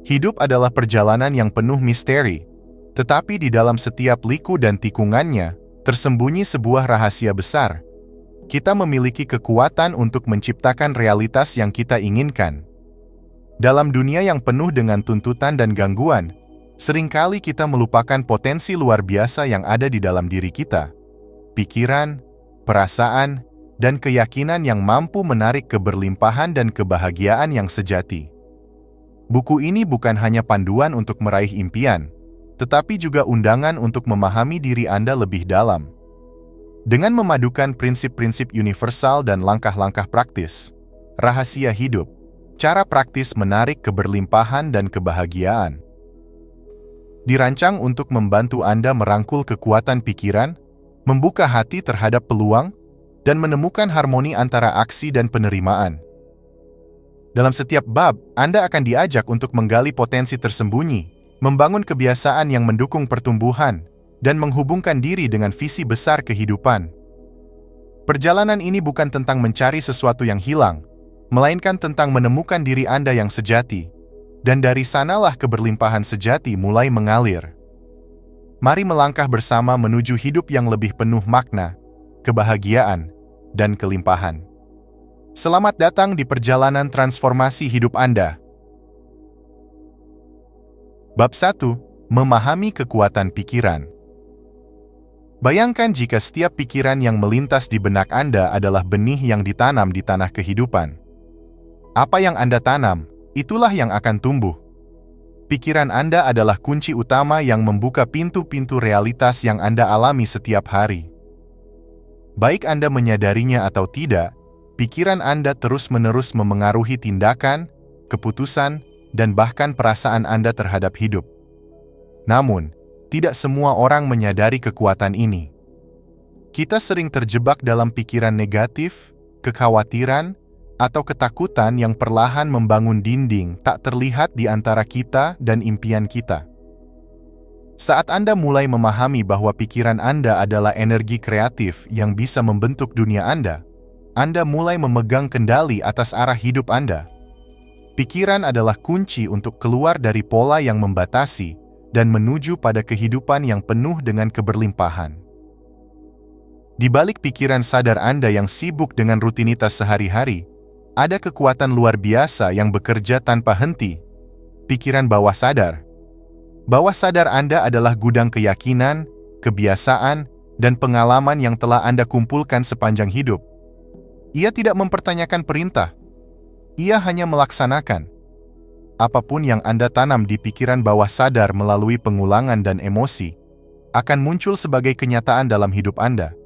Hidup adalah perjalanan yang penuh misteri, tetapi di dalam setiap liku dan tikungannya, tersembunyi sebuah rahasia besar. Kita memiliki kekuatan untuk menciptakan realitas yang kita inginkan. Dalam dunia yang penuh dengan tuntutan dan gangguan, seringkali kita melupakan potensi luar biasa yang ada di dalam diri kita. Pikiran, perasaan, dan keyakinan yang mampu menarik keberlimpahan dan kebahagiaan yang sejati. Buku ini bukan hanya panduan untuk meraih impian, tetapi juga undangan untuk memahami diri Anda lebih dalam. Dengan memadukan prinsip-prinsip universal dan langkah-langkah praktis, rahasia hidup, cara praktis menarik keberlimpahan dan kebahagiaan. Dirancang untuk membantu Anda merangkul kekuatan pikiran, membuka hati terhadap peluang, dan menemukan harmoni antara aksi dan penerimaan. Dalam setiap bab, Anda akan diajak untuk menggali potensi tersembunyi, membangun kebiasaan yang mendukung pertumbuhan, dan menghubungkan diri dengan visi besar kehidupan. Perjalanan ini bukan tentang mencari sesuatu yang hilang, melainkan tentang menemukan diri Anda yang sejati, dan dari sanalah keberlimpahan sejati mulai mengalir. Mari melangkah bersama menuju hidup yang lebih penuh makna, kebahagiaan, dan kelimpahan. Selamat datang di perjalanan transformasi hidup Anda. Bab 1. Memahami kekuatan pikiran. Bayangkan jika setiap pikiran yang melintas di benak Anda adalah benih yang ditanam di tanah kehidupan. Apa yang Anda tanam, itulah yang akan tumbuh. Pikiran Anda adalah kunci utama yang membuka pintu-pintu realitas yang Anda alami setiap hari. Baik Anda menyadarinya atau tidak, pikiran Anda terus-menerus memengaruhi tindakan, keputusan, dan bahkan perasaan Anda terhadap hidup. Namun, tidak semua orang menyadari kekuatan ini. Kita sering terjebak dalam pikiran negatif, kekhawatiran, atau ketakutan yang perlahan membangun dinding tak terlihat di antara kita dan impian kita. Saat Anda mulai memahami bahwa pikiran Anda adalah energi kreatif yang bisa membentuk dunia Anda mulai memegang kendali atas arah hidup Anda. Pikiran adalah kunci untuk keluar dari pola yang membatasi dan menuju pada kehidupan yang penuh dengan keberlimpahan. Di balik pikiran sadar Anda yang sibuk dengan rutinitas sehari-hari, ada kekuatan luar biasa yang bekerja tanpa henti. Pikiran bawah sadar. Bawah sadar Anda adalah gudang keyakinan, kebiasaan, dan pengalaman yang telah Anda kumpulkan sepanjang hidup. Ia tidak mempertanyakan perintah. Ia hanya melaksanakan. Apapun yang Anda tanam di pikiran bawah sadar melalui pengulangan dan emosi, akan muncul sebagai kenyataan dalam hidup Anda.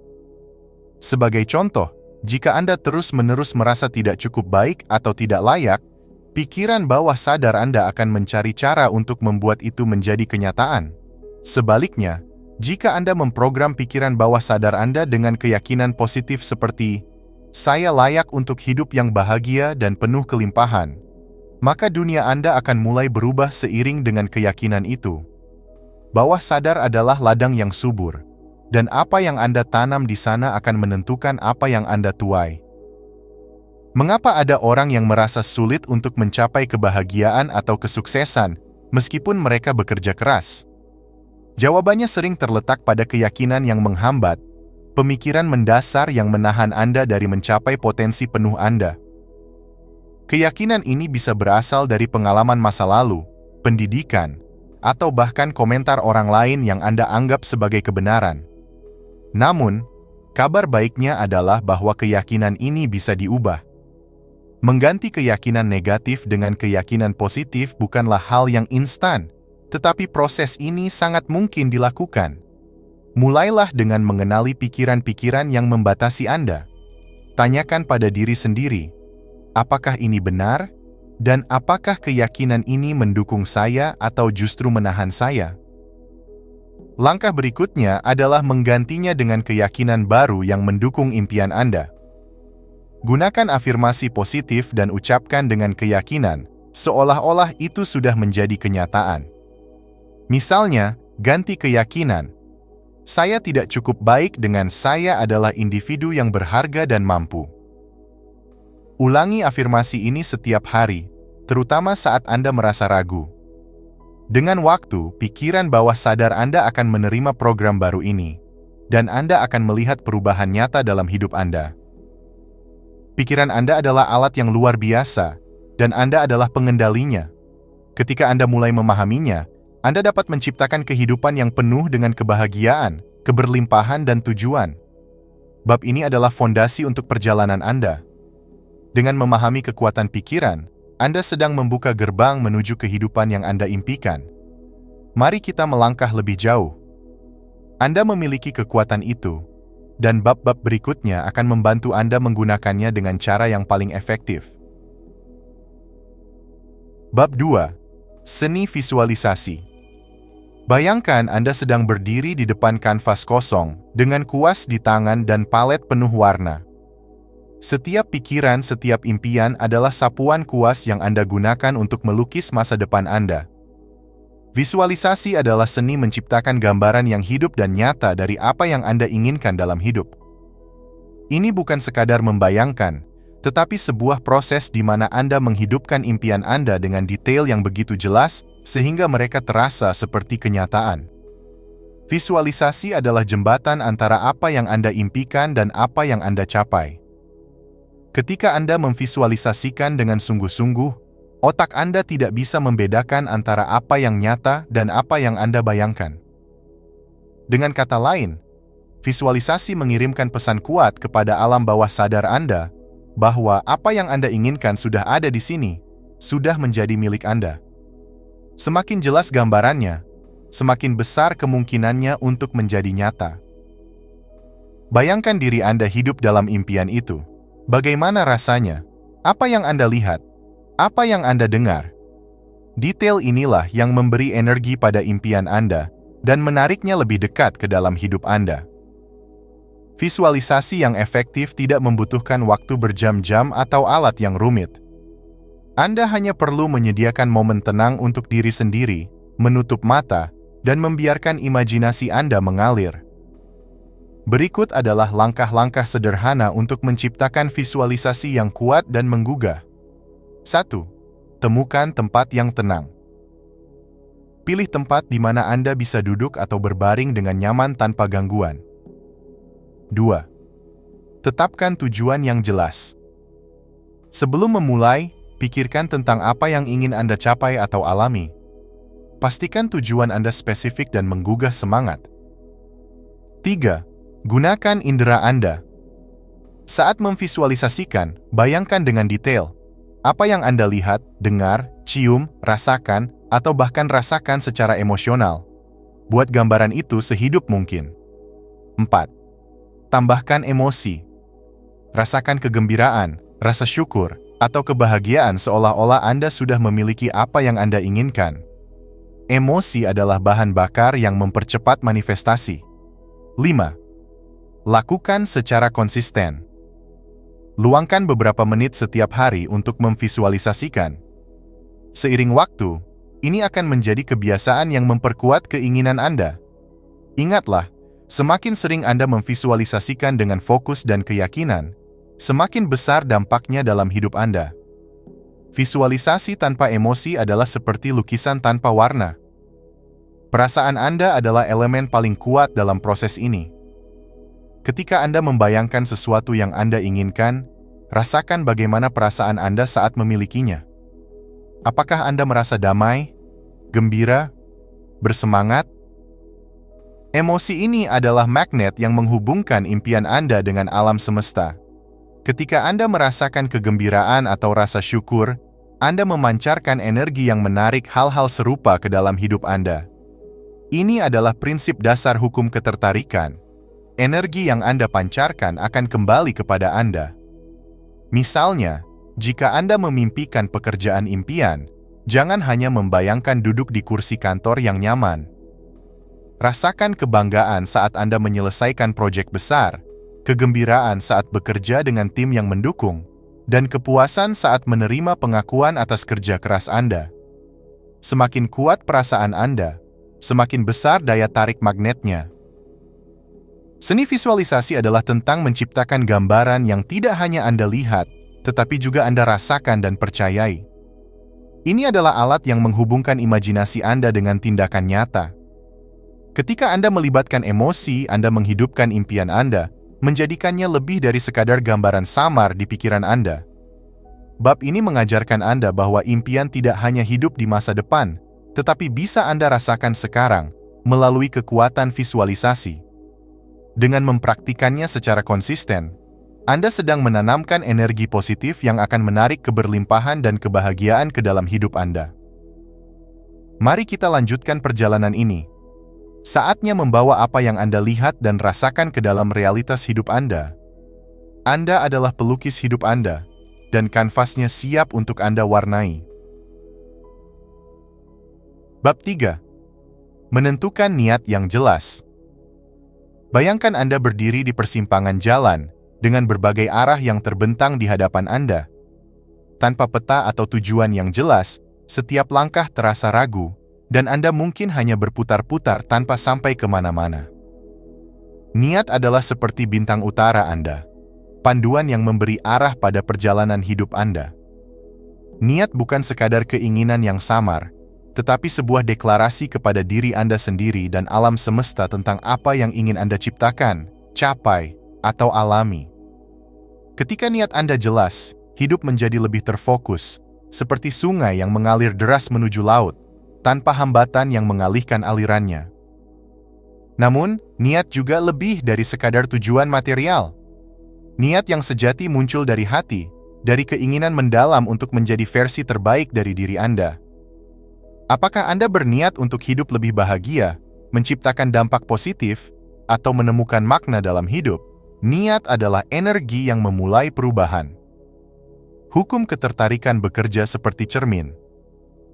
Sebagai contoh, jika Anda terus-menerus merasa tidak cukup baik atau tidak layak, pikiran bawah sadar Anda akan mencari cara untuk membuat itu menjadi kenyataan. Sebaliknya, jika Anda memprogram pikiran bawah sadar Anda dengan keyakinan positif seperti "Saya layak untuk hidup yang bahagia dan penuh kelimpahan," maka dunia Anda akan mulai berubah seiring dengan keyakinan itu. Bawah sadar adalah ladang yang subur, dan apa yang Anda tanam di sana akan menentukan apa yang Anda tuai. Mengapa ada orang yang merasa sulit untuk mencapai kebahagiaan atau kesuksesan, meskipun mereka bekerja keras? Jawabannya sering terletak pada keyakinan yang menghambat, pemikiran mendasar yang menahan Anda dari mencapai potensi penuh Anda. Keyakinan ini bisa berasal dari pengalaman masa lalu, pendidikan, atau bahkan komentar orang lain yang Anda anggap sebagai kebenaran. Namun, kabar baiknya adalah bahwa keyakinan ini bisa diubah. Mengganti keyakinan negatif dengan keyakinan positif bukanlah hal yang instan, tetapi proses ini sangat mungkin dilakukan. Mulailah dengan mengenali pikiran-pikiran yang membatasi Anda. Tanyakan pada diri sendiri, apakah ini benar? Dan apakah keyakinan ini mendukung saya atau justru menahan saya? Langkah berikutnya adalah menggantinya dengan keyakinan baru yang mendukung impian Anda. Gunakan afirmasi positif dan ucapkan dengan keyakinan, seolah-olah itu sudah menjadi kenyataan. Misalnya, ganti keyakinan, "Saya tidak cukup baik," dengan "Saya adalah individu yang berharga dan mampu." Ulangi afirmasi ini setiap hari, terutama saat Anda merasa ragu. Dengan waktu, pikiran bawah sadar Anda akan menerima program baru ini, dan Anda akan melihat perubahan nyata dalam hidup Anda. Pikiran Anda adalah alat yang luar biasa, dan Anda adalah pengendalinya. Ketika Anda mulai memahaminya, Anda dapat menciptakan kehidupan yang penuh dengan kebahagiaan, keberlimpahan, dan tujuan. Bab ini adalah fondasi untuk perjalanan Anda. Dengan memahami kekuatan pikiran, Anda sedang membuka gerbang menuju kehidupan yang Anda impikan. Mari kita melangkah lebih jauh. Anda memiliki kekuatan itu, dan bab-bab berikutnya akan membantu Anda menggunakannya dengan cara yang paling efektif. Bab 2. Seni visualisasi. Bayangkan Anda sedang berdiri di depan kanvas kosong, dengan kuas di tangan dan palet penuh warna. Setiap pikiran, setiap impian adalah sapuan kuas yang Anda gunakan untuk melukis masa depan Anda. Visualisasi adalah seni menciptakan gambaran yang hidup dan nyata dari apa yang Anda inginkan dalam hidup. Ini bukan sekadar membayangkan, tetapi sebuah proses di mana Anda menghidupkan impian Anda dengan detail yang begitu jelas, sehingga mereka terasa seperti kenyataan. Visualisasi adalah jembatan antara apa yang Anda impikan dan apa yang Anda capai. Ketika Anda memvisualisasikan dengan sungguh-sungguh, otak Anda tidak bisa membedakan antara apa yang nyata dan apa yang Anda bayangkan. Dengan kata lain, visualisasi mengirimkan pesan kuat kepada alam bawah sadar Anda bahwa apa yang Anda inginkan sudah ada di sini, sudah menjadi milik Anda. Semakin jelas gambarannya, semakin besar kemungkinannya untuk menjadi nyata. Bayangkan diri Anda hidup dalam impian itu. Bagaimana rasanya? Apa yang Anda lihat? Apa yang Anda dengar? Detail inilah yang memberi energi pada impian Anda dan menariknya lebih dekat ke dalam hidup Anda. Visualisasi yang efektif tidak membutuhkan waktu berjam-jam atau alat yang rumit. Anda hanya perlu menyediakan momen tenang untuk diri sendiri, menutup mata, dan membiarkan imajinasi Anda mengalir. Berikut adalah langkah-langkah sederhana untuk menciptakan visualisasi yang kuat dan menggugah. 1. Temukan tempat yang tenang. Pilih tempat di mana Anda bisa duduk atau berbaring dengan nyaman tanpa gangguan. 2. Tetapkan tujuan yang jelas. Sebelum memulai, pikirkan tentang apa yang ingin Anda capai atau alami. Pastikan tujuan Anda spesifik dan menggugah semangat. 3. Gunakan indera Anda. Saat memvisualisasikan, bayangkan dengan detail apa yang Anda lihat, dengar, cium, rasakan, atau bahkan rasakan secara emosional. Buat gambaran itu sehidup mungkin. 4. Tambahkan emosi. Rasakan kegembiraan, rasa syukur, atau kebahagiaan seolah-olah Anda sudah memiliki apa yang Anda inginkan. Emosi adalah bahan bakar yang mempercepat manifestasi. 5. Lakukan secara konsisten. Luangkan beberapa menit setiap hari untuk memvisualisasikan. Seiring waktu, ini akan menjadi kebiasaan yang memperkuat keinginan Anda. Ingatlah, semakin sering Anda memvisualisasikan dengan fokus dan keyakinan, semakin besar dampaknya dalam hidup Anda. Visualisasi tanpa emosi adalah seperti lukisan tanpa warna. Perasaan Anda adalah elemen paling kuat dalam proses ini. Ketika Anda membayangkan sesuatu yang Anda inginkan, rasakan bagaimana perasaan Anda saat memilikinya. Apakah Anda merasa damai, gembira, bersemangat? Emosi ini adalah magnet yang menghubungkan impian Anda dengan alam semesta. Ketika Anda merasakan kegembiraan atau rasa syukur, Anda memancarkan energi yang menarik hal-hal serupa ke dalam hidup Anda. Ini adalah prinsip dasar hukum ketertarikan. Energi yang Anda pancarkan akan kembali kepada Anda. Misalnya, jika Anda memimpikan pekerjaan impian, jangan hanya membayangkan duduk di kursi kantor yang nyaman. Rasakan kebanggaan saat Anda menyelesaikan proyek besar, kegembiraan saat bekerja dengan tim yang mendukung, dan kepuasan saat menerima pengakuan atas kerja keras Anda. Semakin kuat perasaan Anda, semakin besar daya tarik magnetnya. Seni visualisasi adalah tentang menciptakan gambaran yang tidak hanya Anda lihat, tetapi juga Anda rasakan dan percayai. Ini adalah alat yang menghubungkan imajinasi Anda dengan tindakan nyata. Ketika Anda melibatkan emosi, Anda menghidupkan impian Anda, menjadikannya lebih dari sekadar gambaran samar di pikiran Anda. Bab ini mengajarkan Anda bahwa impian tidak hanya hidup di masa depan, tetapi bisa Anda rasakan sekarang melalui kekuatan visualisasi. Dengan mempraktikannya secara konsisten, Anda sedang menanamkan energi positif yang akan menarik keberlimpahan dan kebahagiaan ke dalam hidup Anda. Mari kita lanjutkan perjalanan ini. Saatnya membawa apa yang Anda lihat dan rasakan ke dalam realitas hidup Anda. Anda adalah pelukis hidup Anda, dan kanvasnya siap untuk Anda warnai. Bab 3. Menentukan niat yang jelas. Bayangkan Anda berdiri di persimpangan jalan dengan berbagai arah yang terbentang di hadapan Anda. Tanpa peta atau tujuan yang jelas, setiap langkah terasa ragu, dan Anda mungkin hanya berputar-putar tanpa sampai kemana-mana. Niat adalah seperti bintang utara Anda, panduan yang memberi arah pada perjalanan hidup Anda. Niat bukan sekadar keinginan yang samar, tetapi sebuah deklarasi kepada diri Anda sendiri dan alam semesta tentang apa yang ingin Anda ciptakan, capai, atau alami. Ketika niat Anda jelas, hidup menjadi lebih terfokus, seperti sungai yang mengalir deras menuju laut, tanpa hambatan yang mengalihkan alirannya. Namun, niat juga lebih dari sekadar tujuan material. Niat yang sejati muncul dari hati, dari keinginan mendalam untuk menjadi versi terbaik dari diri Anda. Apakah Anda berniat untuk hidup lebih bahagia, menciptakan dampak positif, atau menemukan makna dalam hidup? Niat adalah energi yang memulai perubahan. Hukum ketertarikan bekerja seperti cermin.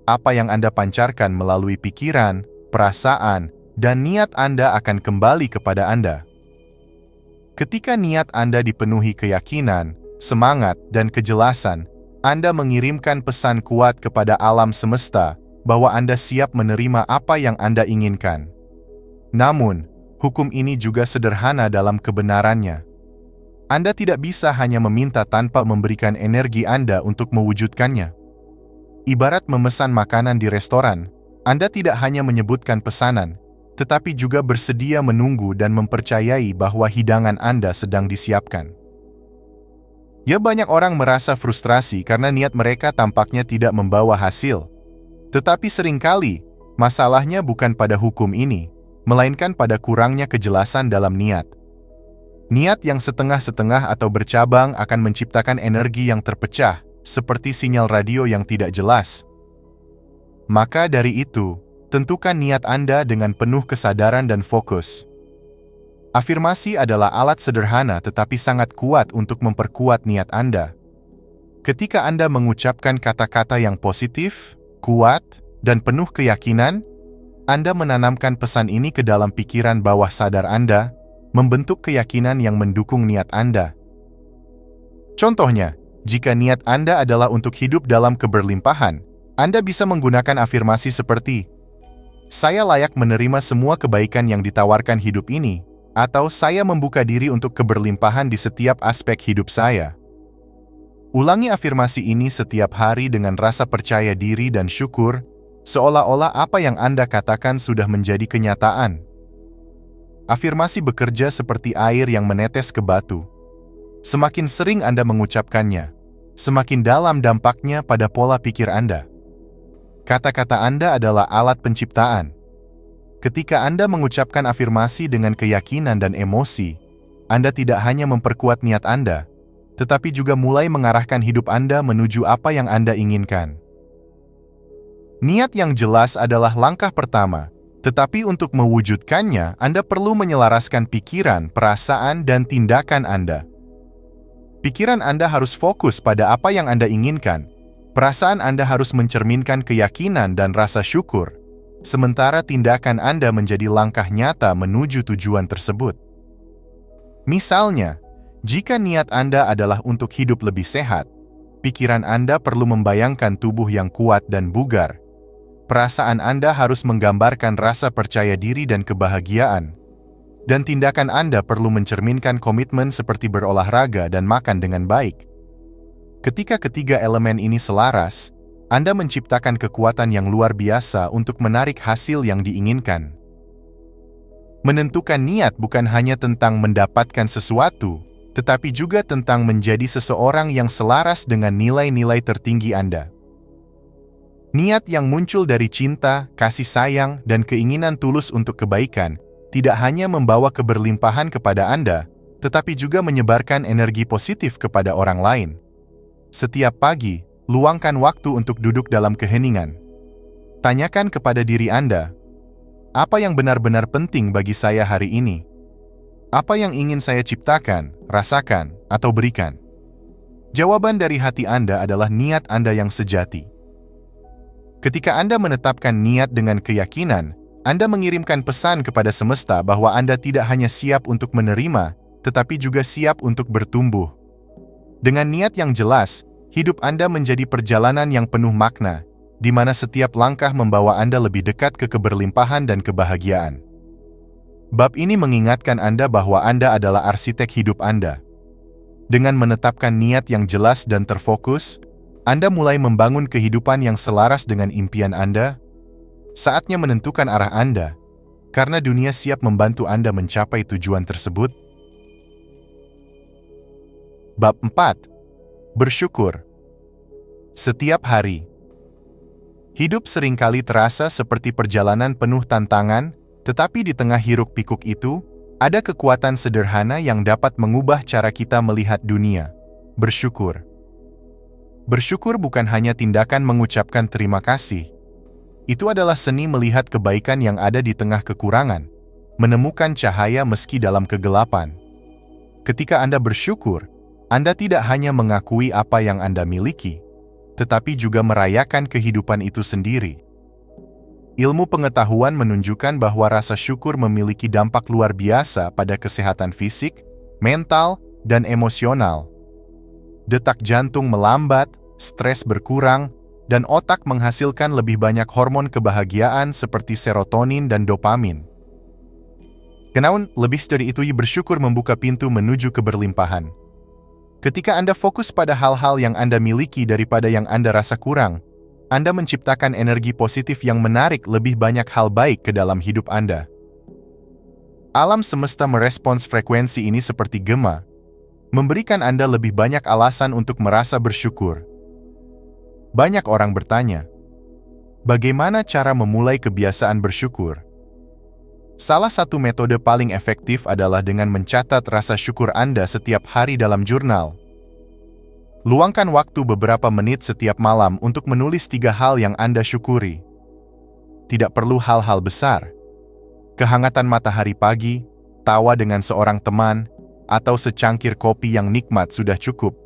Apa yang Anda pancarkan melalui pikiran, perasaan, dan niat Anda akan kembali kepada Anda. Ketika niat Anda dipenuhi keyakinan, semangat, dan kejelasan, Anda mengirimkan pesan kuat kepada alam semesta bahwa Anda siap menerima apa yang Anda inginkan. Namun, hukum ini juga sederhana dalam kebenarannya. Anda tidak bisa hanya meminta tanpa memberikan energi Anda untuk mewujudkannya. Ibarat memesan makanan di restoran, Anda tidak hanya menyebutkan pesanan, tetapi juga bersedia menunggu dan mempercayai bahwa hidangan Anda sedang disiapkan. Ya, banyak orang merasa frustrasi karena niat mereka tampaknya tidak membawa hasil. Tetapi seringkali, masalahnya bukan pada hukum ini, melainkan pada kurangnya kejelasan dalam niat. Niat yang setengah-setengah atau bercabang akan menciptakan energi yang terpecah, seperti sinyal radio yang tidak jelas. Maka dari itu, tentukan niat Anda dengan penuh kesadaran dan fokus. Afirmasi adalah alat sederhana tetapi sangat kuat untuk memperkuat niat Anda. Ketika Anda mengucapkan kata-kata yang positif, kuat, dan penuh keyakinan, Anda menanamkan pesan ini ke dalam pikiran bawah sadar Anda, membentuk keyakinan yang mendukung niat Anda. Contohnya, jika niat Anda adalah untuk hidup dalam keberlimpahan, Anda bisa menggunakan afirmasi seperti, "Saya layak menerima semua kebaikan yang ditawarkan hidup ini," atau "Saya membuka diri untuk keberlimpahan di setiap aspek hidup saya." Ulangi afirmasi ini setiap hari dengan rasa percaya diri dan syukur, seolah-olah apa yang Anda katakan sudah menjadi kenyataan. Afirmasi bekerja seperti air yang menetes ke batu. Semakin sering Anda mengucapkannya, semakin dalam dampaknya pada pola pikir Anda. Kata-kata Anda adalah alat penciptaan. Ketika Anda mengucapkan afirmasi dengan keyakinan dan emosi, Anda tidak hanya memperkuat niat Anda, tetapi juga mulai mengarahkan hidup Anda menuju apa yang Anda inginkan. Niat yang jelas adalah langkah pertama, tetapi untuk mewujudkannya, Anda perlu menyelaraskan pikiran, perasaan, dan tindakan Anda. Pikiran Anda harus fokus pada apa yang Anda inginkan. Perasaan Anda harus mencerminkan keyakinan dan rasa syukur, sementara tindakan Anda menjadi langkah nyata menuju tujuan tersebut. Misalnya, jika niat Anda adalah untuk hidup lebih sehat, pikiran Anda perlu membayangkan tubuh yang kuat dan bugar. Perasaan Anda harus menggambarkan rasa percaya diri dan kebahagiaan. Dan tindakan Anda perlu mencerminkan komitmen seperti berolahraga dan makan dengan baik. Ketika ketiga elemen ini selaras, Anda menciptakan kekuatan yang luar biasa untuk menarik hasil yang diinginkan. Menentukan niat bukan hanya tentang mendapatkan sesuatu, tetapi juga tentang menjadi seseorang yang selaras dengan nilai-nilai tertinggi Anda. Niat yang muncul dari cinta, kasih sayang, dan keinginan tulus untuk kebaikan tidak hanya membawa keberlimpahan kepada Anda, tetapi juga menyebarkan energi positif kepada orang lain. Setiap pagi, luangkan waktu untuk duduk dalam keheningan. Tanyakan kepada diri Anda, apa yang benar-benar penting bagi saya hari ini? Apa yang ingin saya ciptakan, rasakan, atau berikan? Jawaban dari hati Anda adalah niat Anda yang sejati. Ketika Anda menetapkan niat dengan keyakinan, Anda mengirimkan pesan kepada semesta bahwa Anda tidak hanya siap untuk menerima, tetapi juga siap untuk bertumbuh. Dengan niat yang jelas, hidup Anda menjadi perjalanan yang penuh makna, di mana setiap langkah membawa Anda lebih dekat ke keberlimpahan dan kebahagiaan. Bab ini mengingatkan Anda bahwa Anda adalah arsitek hidup Anda. Dengan menetapkan niat yang jelas dan terfokus, Anda mulai membangun kehidupan yang selaras dengan impian Anda. Saatnya menentukan arah Anda, karena dunia siap membantu Anda mencapai tujuan tersebut. Bab 4. Bersyukur. Setiap hari. Hidup seringkali terasa seperti perjalanan penuh tantangan, tetapi di tengah hiruk-pikuk itu, ada kekuatan sederhana yang dapat mengubah cara kita melihat dunia. Bersyukur. Bersyukur bukan hanya tindakan mengucapkan terima kasih. Itu adalah seni melihat kebaikan yang ada di tengah kekurangan, menemukan cahaya meski dalam kegelapan. Ketika Anda bersyukur, Anda tidak hanya mengakui apa yang Anda miliki, tetapi juga merayakan kehidupan itu sendiri. Ilmu pengetahuan menunjukkan bahwa rasa syukur memiliki dampak luar biasa pada kesehatan fisik, mental, dan emosional. Detak jantung melambat, stres berkurang, dan otak menghasilkan lebih banyak hormon kebahagiaan seperti serotonin dan dopamin. Kenaun, lebih dari itu, bersyukur membuka pintu menuju keberlimpahan. Ketika Anda fokus pada hal-hal yang Anda miliki daripada yang Anda rasa kurang, Anda menciptakan energi positif yang menarik lebih banyak hal baik ke dalam hidup Anda. Alam semesta merespons frekuensi ini seperti gema, memberikan Anda lebih banyak alasan untuk merasa bersyukur. Banyak orang bertanya, bagaimana cara memulai kebiasaan bersyukur? Salah satu metode paling efektif adalah dengan mencatat rasa syukur Anda setiap hari dalam jurnal. Luangkan waktu beberapa menit setiap malam untuk menulis 3 hal yang Anda syukuri. Tidak perlu hal-hal besar. Kehangatan matahari pagi, tawa dengan seorang teman, atau secangkir kopi yang nikmat sudah cukup.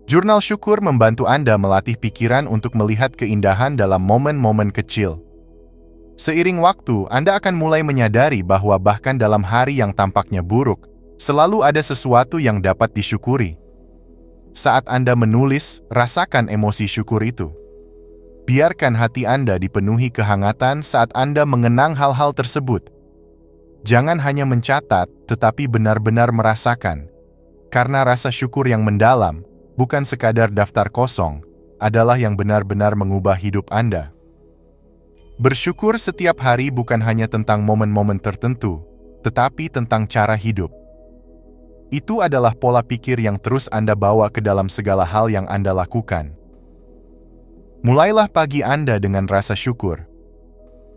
Jurnal syukur membantu Anda melatih pikiran untuk melihat keindahan dalam momen-momen kecil. Seiring waktu, Anda akan mulai menyadari bahwa bahkan dalam hari yang tampaknya buruk, selalu ada sesuatu yang dapat disyukuri. Saat Anda menulis, rasakan emosi syukur itu. Biarkan hati Anda dipenuhi kehangatan saat Anda mengenang hal-hal tersebut. Jangan hanya mencatat, tetapi benar-benar merasakan. Karena rasa syukur yang mendalam, bukan sekadar daftar kosong, adalah yang benar-benar mengubah hidup Anda. Bersyukur setiap hari bukan hanya tentang momen-momen tertentu, tetapi tentang cara hidup. Itu adalah pola pikir yang terus Anda bawa ke dalam segala hal yang Anda lakukan. Mulailah pagi Anda dengan rasa syukur.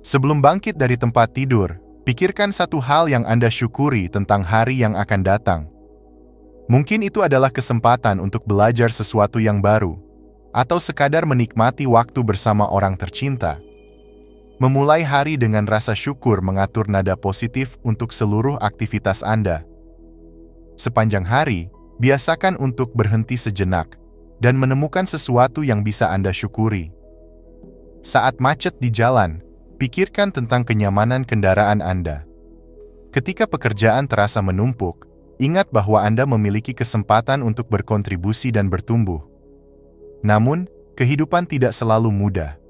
Sebelum bangkit dari tempat tidur, pikirkan satu hal yang Anda syukuri tentang hari yang akan datang. Mungkin itu adalah kesempatan untuk belajar sesuatu yang baru, atau sekadar menikmati waktu bersama orang tercinta. Memulai hari dengan rasa syukur mengatur nada positif untuk seluruh aktivitas Anda. Sepanjang hari, biasakan untuk berhenti sejenak dan menemukan sesuatu yang bisa Anda syukuri. Saat macet di jalan, pikirkan tentang kenyamanan kendaraan Anda. Ketika pekerjaan terasa menumpuk, ingat bahwa Anda memiliki kesempatan untuk berkontribusi dan bertumbuh. Namun, kehidupan tidak selalu mudah.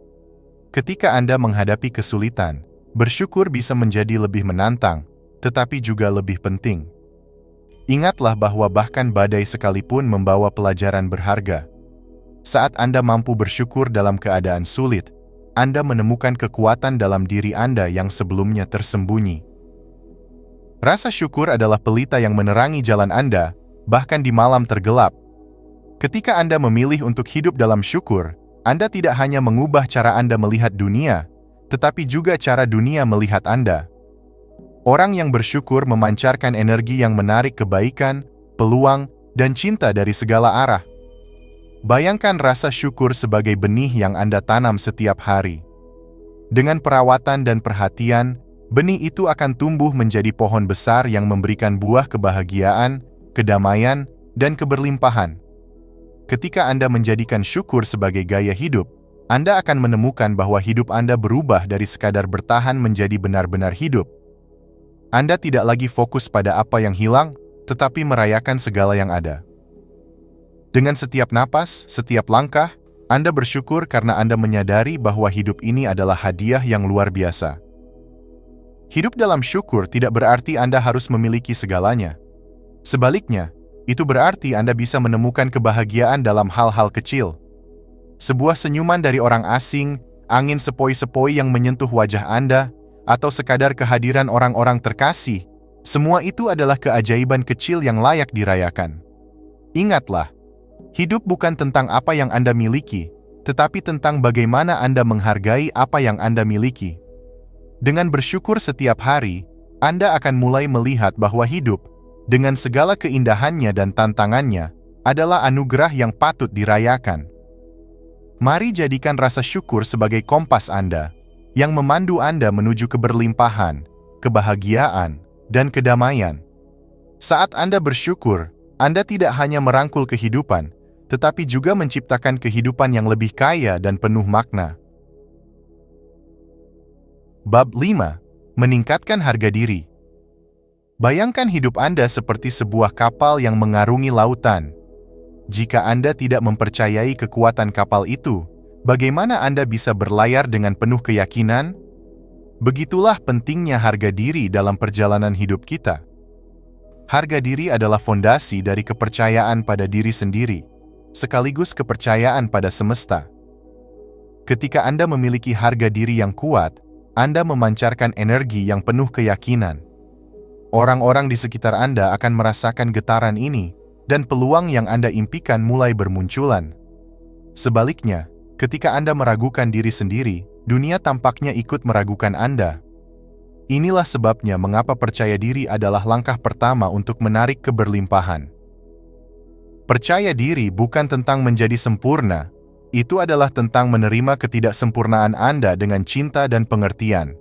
Ketika Anda menghadapi kesulitan, bersyukur bisa menjadi lebih menantang, tetapi juga lebih penting. Ingatlah bahwa bahkan badai sekalipun membawa pelajaran berharga. Saat Anda mampu bersyukur dalam keadaan sulit, Anda menemukan kekuatan dalam diri Anda yang sebelumnya tersembunyi. Rasa syukur adalah pelita yang menerangi jalan Anda, bahkan di malam tergelap. Ketika Anda memilih untuk hidup dalam syukur, Anda tidak hanya mengubah cara Anda melihat dunia, tetapi juga cara dunia melihat Anda. Orang yang bersyukur memancarkan energi yang menarik kebaikan, peluang, dan cinta dari segala arah. Bayangkan rasa syukur sebagai benih yang Anda tanam setiap hari. Dengan perawatan dan perhatian, benih itu akan tumbuh menjadi pohon besar yang memberikan buah kebahagiaan, kedamaian, dan keberlimpahan. Ketika Anda menjadikan syukur sebagai gaya hidup, Anda akan menemukan bahwa hidup Anda berubah dari sekadar bertahan menjadi benar-benar hidup. Anda tidak lagi fokus pada apa yang hilang, tetapi merayakan segala yang ada. Dengan setiap napas, setiap langkah, Anda bersyukur karena Anda menyadari bahwa hidup ini adalah hadiah yang luar biasa. Hidup dalam syukur tidak berarti Anda harus memiliki segalanya. Sebaliknya, itu berarti Anda bisa menemukan kebahagiaan dalam hal-hal kecil. Sebuah senyuman dari orang asing, angin sepoi-sepoi yang menyentuh wajah Anda, atau sekadar kehadiran orang-orang terkasih, semua itu adalah keajaiban kecil yang layak dirayakan. Ingatlah, hidup bukan tentang apa yang Anda miliki, tetapi tentang bagaimana Anda menghargai apa yang Anda miliki. Dengan bersyukur setiap hari, Anda akan mulai melihat bahwa hidup, dengan segala keindahannya dan tantangannya, adalah anugerah yang patut dirayakan. Mari jadikan rasa syukur sebagai kompas Anda, yang memandu Anda menuju keberlimpahan, kebahagiaan, dan kedamaian. Saat Anda bersyukur, Anda tidak hanya merangkul kehidupan, tetapi juga menciptakan kehidupan yang lebih kaya dan penuh makna. Bab 5. Meningkatkan harga diri. Bayangkan hidup Anda seperti sebuah kapal yang mengarungi lautan. Jika Anda tidak mempercayai kekuatan kapal itu, bagaimana Anda bisa berlayar dengan penuh keyakinan? Begitulah pentingnya harga diri dalam perjalanan hidup kita. Harga diri adalah fondasi dari kepercayaan pada diri sendiri, sekaligus kepercayaan pada semesta. Ketika Anda memiliki harga diri yang kuat, Anda memancarkan energi yang penuh keyakinan. Orang-orang di sekitar Anda akan merasakan getaran ini, dan peluang yang Anda impikan mulai bermunculan. Sebaliknya, ketika Anda meragukan diri sendiri, dunia tampaknya ikut meragukan Anda. Inilah sebabnya mengapa percaya diri adalah langkah pertama untuk menarik keberlimpahan. Percaya diri bukan tentang menjadi sempurna, itu adalah tentang menerima ketidaksempurnaan Anda dengan cinta dan pengertian.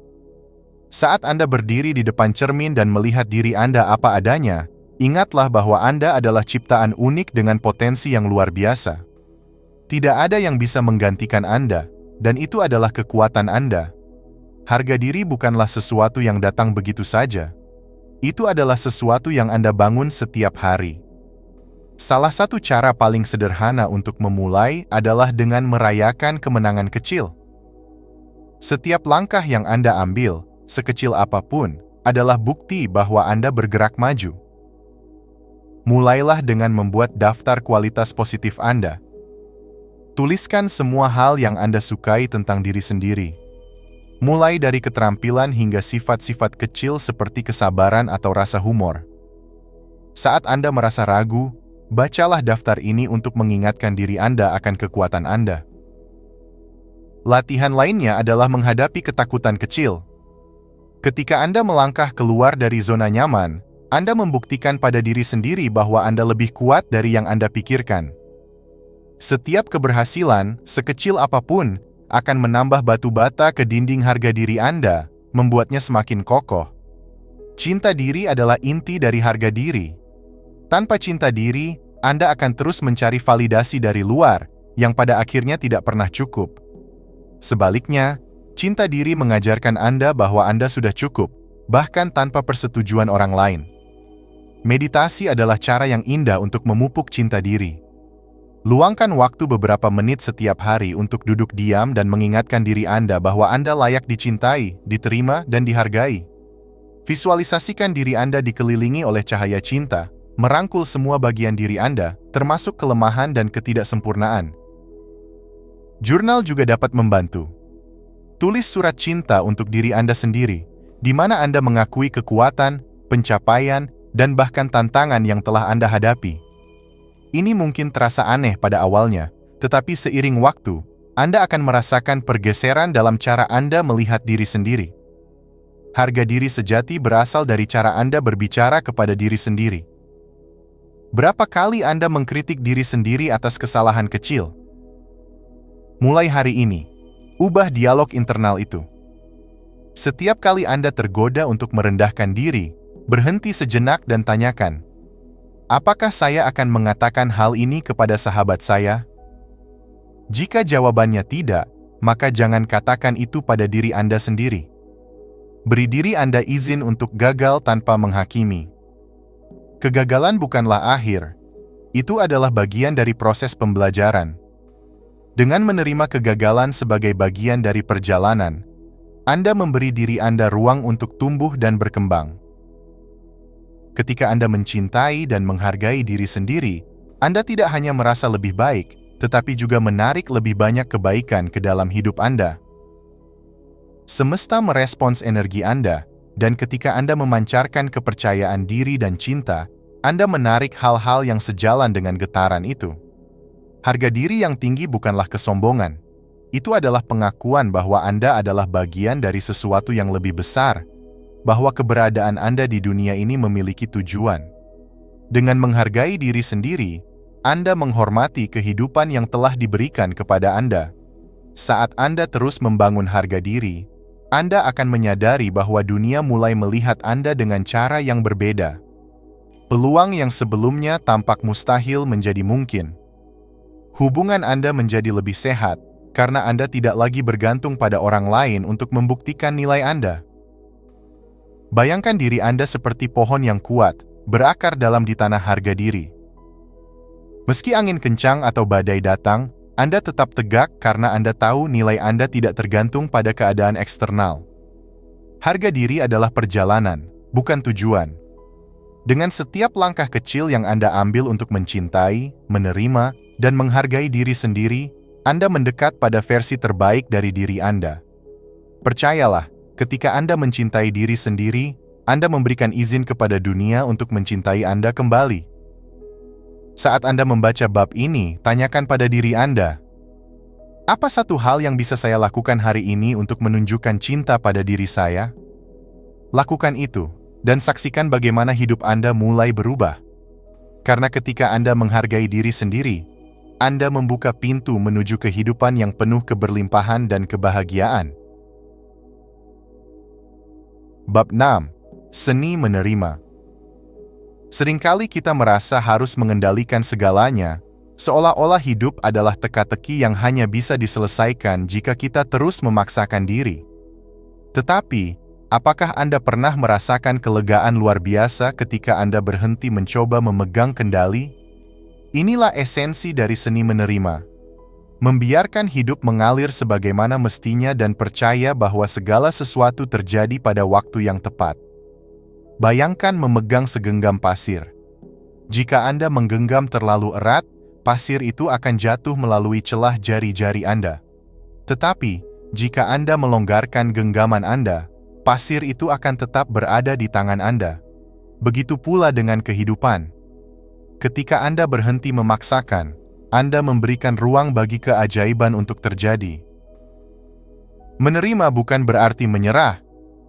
Saat Anda berdiri di depan cermin dan melihat diri Anda apa adanya, ingatlah bahwa Anda adalah ciptaan unik dengan potensi yang luar biasa. Tidak ada yang bisa menggantikan Anda, dan itu adalah kekuatan Anda. Harga diri bukanlah sesuatu yang datang begitu saja. Itu adalah sesuatu yang Anda bangun setiap hari. Salah satu cara paling sederhana untuk memulai adalah dengan merayakan kemenangan kecil. Setiap langkah yang Anda ambil, sekecil apapun, adalah bukti bahwa Anda bergerak maju. Mulailah dengan membuat daftar kualitas positif Anda. Tuliskan semua hal yang Anda sukai tentang diri sendiri. Mulai dari keterampilan hingga sifat-sifat kecil seperti kesabaran atau rasa humor. Saat Anda merasa ragu, bacalah daftar ini untuk mengingatkan diri Anda akan kekuatan Anda. Latihan lainnya adalah menghadapi ketakutan kecil. Ketika Anda melangkah keluar dari zona nyaman, Anda membuktikan pada diri sendiri bahwa Anda lebih kuat dari yang Anda pikirkan. Setiap keberhasilan, sekecil apapun, akan menambah batu bata ke dinding harga diri Anda, membuatnya semakin kokoh. Cinta diri adalah inti dari harga diri. Tanpa cinta diri, Anda akan terus mencari validasi dari luar, yang pada akhirnya tidak pernah cukup. Sebaliknya, cinta diri mengajarkan Anda bahwa Anda sudah cukup, bahkan tanpa persetujuan orang lain. Meditasi adalah cara yang indah untuk memupuk cinta diri. Luangkan waktu beberapa menit setiap hari untuk duduk diam dan mengingatkan diri Anda bahwa Anda layak dicintai, diterima, dan dihargai. Visualisasikan diri Anda dikelilingi oleh cahaya cinta, merangkul semua bagian diri Anda, termasuk kelemahan dan ketidaksempurnaan. Jurnal juga dapat membantu. Tulis surat cinta untuk diri Anda sendiri, di mana Anda mengakui kekuatan, pencapaian, dan bahkan tantangan yang telah Anda hadapi. Ini mungkin terasa aneh pada awalnya, tetapi seiring waktu, Anda akan merasakan pergeseran dalam cara Anda melihat diri sendiri. Harga diri sejati berasal dari cara Anda berbicara kepada diri sendiri. Berapa kali Anda mengkritik diri sendiri atas kesalahan kecil? Mulai hari ini, ubah dialog internal itu. Setiap kali Anda tergoda untuk merendahkan diri, berhenti sejenak dan tanyakan, apakah saya akan mengatakan hal ini kepada sahabat saya? Jika jawabannya tidak, maka jangan katakan itu pada diri Anda sendiri. Beri diri Anda izin untuk gagal tanpa menghakimi. Kegagalan bukanlah akhir. Itu adalah bagian dari proses pembelajaran. Dengan menerima kegagalan sebagai bagian dari perjalanan, Anda memberi diri Anda ruang untuk tumbuh dan berkembang. Ketika Anda mencintai dan menghargai diri sendiri, Anda tidak hanya merasa lebih baik, tetapi juga menarik lebih banyak kebaikan ke dalam hidup Anda. Semesta merespons energi Anda, dan ketika Anda memancarkan kepercayaan diri dan cinta, Anda menarik hal-hal yang sejalan dengan getaran itu. Harga diri yang tinggi bukanlah kesombongan. Itu adalah pengakuan bahwa Anda adalah bagian dari sesuatu yang lebih besar, bahwa keberadaan Anda di dunia ini memiliki tujuan. Dengan menghargai diri sendiri, Anda menghormati kehidupan yang telah diberikan kepada Anda. Saat Anda terus membangun harga diri, Anda akan menyadari bahwa dunia mulai melihat Anda dengan cara yang berbeda. Peluang yang sebelumnya tampak mustahil menjadi mungkin. Hubungan Anda menjadi lebih sehat karena Anda tidak lagi bergantung pada orang lain untuk membuktikan nilai Anda. Bayangkan diri Anda seperti pohon yang kuat, berakar dalam di tanah harga diri. Meski angin kencang atau badai datang, Anda tetap tegak karena Anda tahu nilai Anda tidak tergantung pada keadaan eksternal. Harga diri adalah perjalanan, bukan tujuan. Dengan setiap langkah kecil yang Anda ambil untuk mencintai, menerima, dan menghargai diri sendiri, Anda mendekat pada versi terbaik dari diri Anda. Percayalah, ketika Anda mencintai diri sendiri, Anda memberikan izin kepada dunia untuk mencintai Anda kembali. Saat Anda membaca bab ini, tanyakan pada diri Anda, apa satu hal yang bisa saya lakukan hari ini untuk menunjukkan cinta pada diri saya? Lakukan itu, dan saksikan bagaimana hidup Anda mulai berubah. Karena ketika Anda menghargai diri sendiri, Anda membuka pintu menuju kehidupan yang penuh keberlimpahan dan kebahagiaan. Bab 6. Seni menerima. Seringkali kita merasa harus mengendalikan segalanya, seolah-olah hidup adalah teka-teki yang hanya bisa diselesaikan jika kita terus memaksakan diri. Tetapi, apakah Anda pernah merasakan kelegaan luar biasa ketika Anda berhenti mencoba memegang kendali? Inilah esensi dari seni menerima. Membiarkan hidup mengalir sebagaimana mestinya dan percaya bahwa segala sesuatu terjadi pada waktu yang tepat. Bayangkan memegang segenggam pasir. Jika Anda menggenggam terlalu erat, pasir itu akan jatuh melalui celah jari-jari Anda. Tetapi, jika Anda melonggarkan genggaman Anda, pasir itu akan tetap berada di tangan Anda. Begitu pula dengan kehidupan. Ketika Anda berhenti memaksakan, Anda memberikan ruang bagi keajaiban untuk terjadi. Menerima bukan berarti menyerah.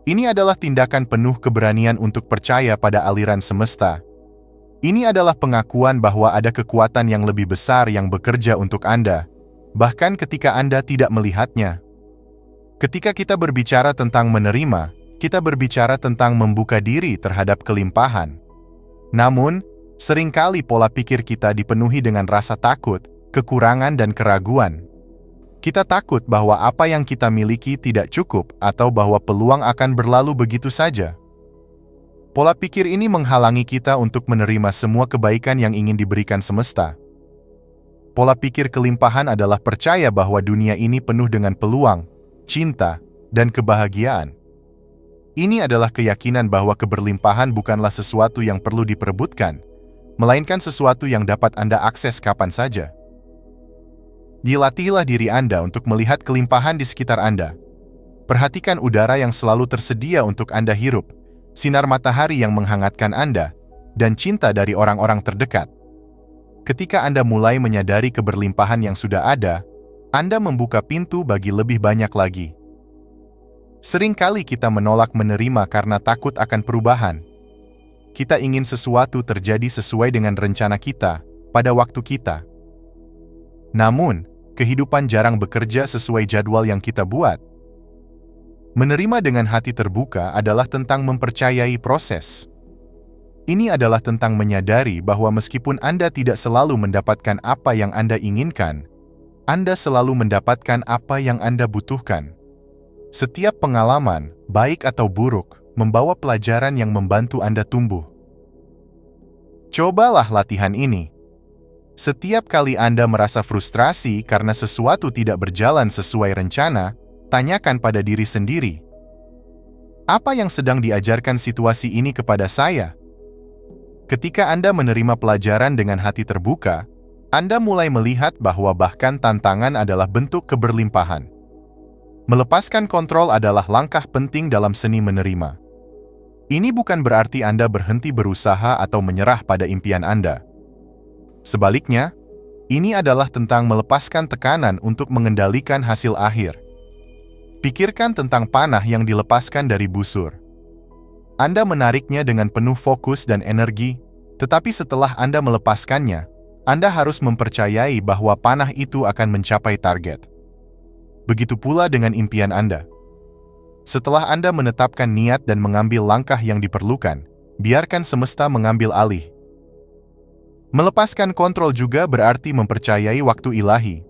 Ini adalah tindakan penuh keberanian untuk percaya pada aliran semesta. Ini adalah pengakuan bahwa ada kekuatan yang lebih besar yang bekerja untuk Anda, bahkan ketika Anda tidak melihatnya. Ketika kita berbicara tentang menerima, kita berbicara tentang membuka diri terhadap kelimpahan. Namun, seringkali pola pikir kita dipenuhi dengan rasa takut, kekurangan, dan keraguan. Kita takut bahwa apa yang kita miliki tidak cukup atau bahwa peluang akan berlalu begitu saja. Pola pikir ini menghalangi kita untuk menerima semua kebaikan yang ingin diberikan semesta. Pola pikir kelimpahan adalah percaya bahwa dunia ini penuh dengan peluang, cinta, dan kebahagiaan. Ini adalah keyakinan bahwa keberlimpahan bukanlah sesuatu yang perlu diperebutkan, melainkan sesuatu yang dapat Anda akses kapan saja. Dilatihlah diri Anda untuk melihat kelimpahan di sekitar Anda. Perhatikan udara yang selalu tersedia untuk Anda hirup, sinar matahari yang menghangatkan Anda, dan cinta dari orang-orang terdekat. Ketika Anda mulai menyadari keberlimpahan yang sudah ada, Anda membuka pintu bagi lebih banyak lagi. Seringkali kita menolak menerima karena takut akan perubahan. Kita ingin sesuatu terjadi sesuai dengan rencana kita, pada waktu kita. Namun, kehidupan jarang bekerja sesuai jadwal yang kita buat. Menerima dengan hati terbuka adalah tentang mempercayai proses. Ini adalah tentang menyadari bahwa meskipun Anda tidak selalu mendapatkan apa yang Anda inginkan, Anda selalu mendapatkan apa yang Anda butuhkan. Setiap pengalaman, baik atau buruk, membawa pelajaran yang membantu Anda tumbuh. Cobalah latihan ini. Setiap kali Anda merasa frustrasi karena sesuatu tidak berjalan sesuai rencana, tanyakan pada diri sendiri, apa yang sedang diajarkan situasi ini kepada saya? Ketika Anda menerima pelajaran dengan hati terbuka, Anda mulai melihat bahwa bahkan tantangan adalah bentuk keberlimpahan. Melepaskan kontrol adalah langkah penting dalam seni menerima. Ini bukan berarti Anda berhenti berusaha atau menyerah pada impian Anda. Sebaliknya, ini adalah tentang melepaskan tekanan untuk mengendalikan hasil akhir. Pikirkan tentang panah yang dilepaskan dari busur. Anda menariknya dengan penuh fokus dan energi, tetapi setelah Anda melepaskannya, Anda harus mempercayai bahwa panah itu akan mencapai target. Begitu pula dengan impian Anda. Setelah Anda menetapkan niat dan mengambil langkah yang diperlukan, biarkan semesta mengambil alih. Melepaskan kontrol juga berarti mempercayai waktu ilahi.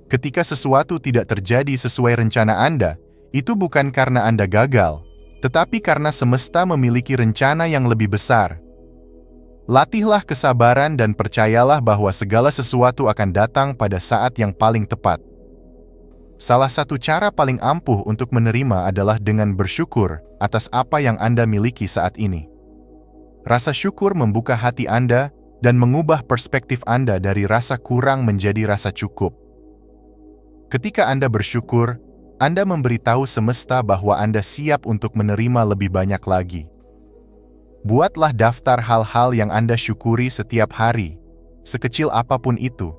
Ketika sesuatu tidak terjadi sesuai rencana Anda, itu bukan karena Anda gagal, tetapi karena semesta memiliki rencana yang lebih besar. Latihlah kesabaran dan percayalah bahwa segala sesuatu akan datang pada saat yang paling tepat. Salah satu cara paling ampuh untuk menerima adalah dengan bersyukur atas apa yang Anda miliki saat ini. Rasa syukur membuka hati Anda dan mengubah perspektif Anda dari rasa kurang menjadi rasa cukup. Ketika Anda bersyukur, Anda memberitahu semesta bahwa Anda siap untuk menerima lebih banyak lagi. Buatlah daftar hal-hal yang Anda syukuri setiap hari, sekecil apapun itu.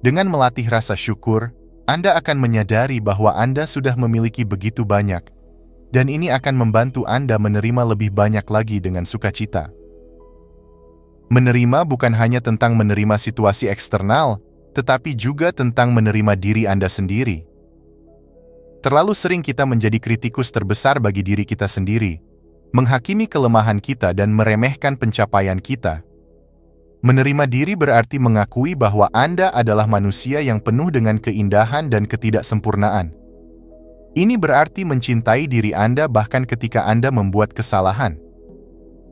Dengan melatih rasa syukur, Anda akan menyadari bahwa Anda sudah memiliki begitu banyak, dan ini akan membantu Anda menerima lebih banyak lagi dengan sukacita. Menerima bukan hanya tentang menerima situasi eksternal, tetapi juga tentang menerima diri Anda sendiri. Terlalu sering kita menjadi kritikus terbesar bagi diri kita sendiri, menghakimi kelemahan kita dan meremehkan pencapaian kita. Menerima diri berarti mengakui bahwa Anda adalah manusia yang penuh dengan keindahan dan ketidaksempurnaan. Ini berarti mencintai diri Anda bahkan ketika Anda membuat kesalahan.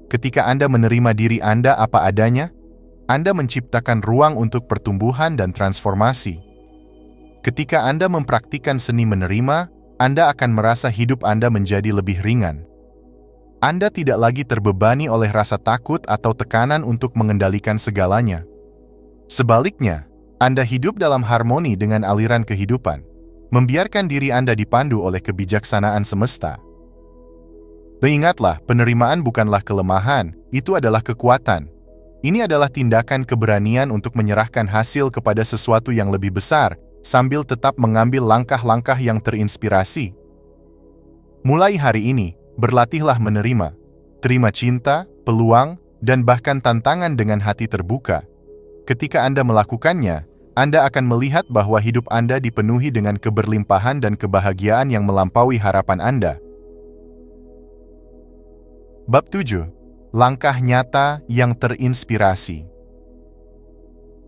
Ketika Anda menerima diri Anda apa adanya, Anda menciptakan ruang untuk pertumbuhan dan transformasi. Ketika Anda mempraktikkan seni menerima, Anda akan merasa hidup Anda menjadi lebih ringan. Anda tidak lagi terbebani oleh rasa takut atau tekanan untuk mengendalikan segalanya. Sebaliknya, Anda hidup dalam harmoni dengan aliran kehidupan, membiarkan diri Anda dipandu oleh kebijaksanaan semesta. Ingatlah, penerimaan bukanlah kelemahan, itu adalah kekuatan. Ini adalah tindakan keberanian untuk menyerahkan hasil kepada sesuatu yang lebih besar, sambil tetap mengambil langkah-langkah yang terinspirasi. Mulai hari ini, berlatihlah menerima, terima cinta, peluang, dan bahkan tantangan dengan hati terbuka. Ketika Anda melakukannya, Anda akan melihat bahwa hidup Anda dipenuhi dengan keberlimpahan dan kebahagiaan yang melampaui harapan Anda. Bab 7. Langkah nyata yang terinspirasi.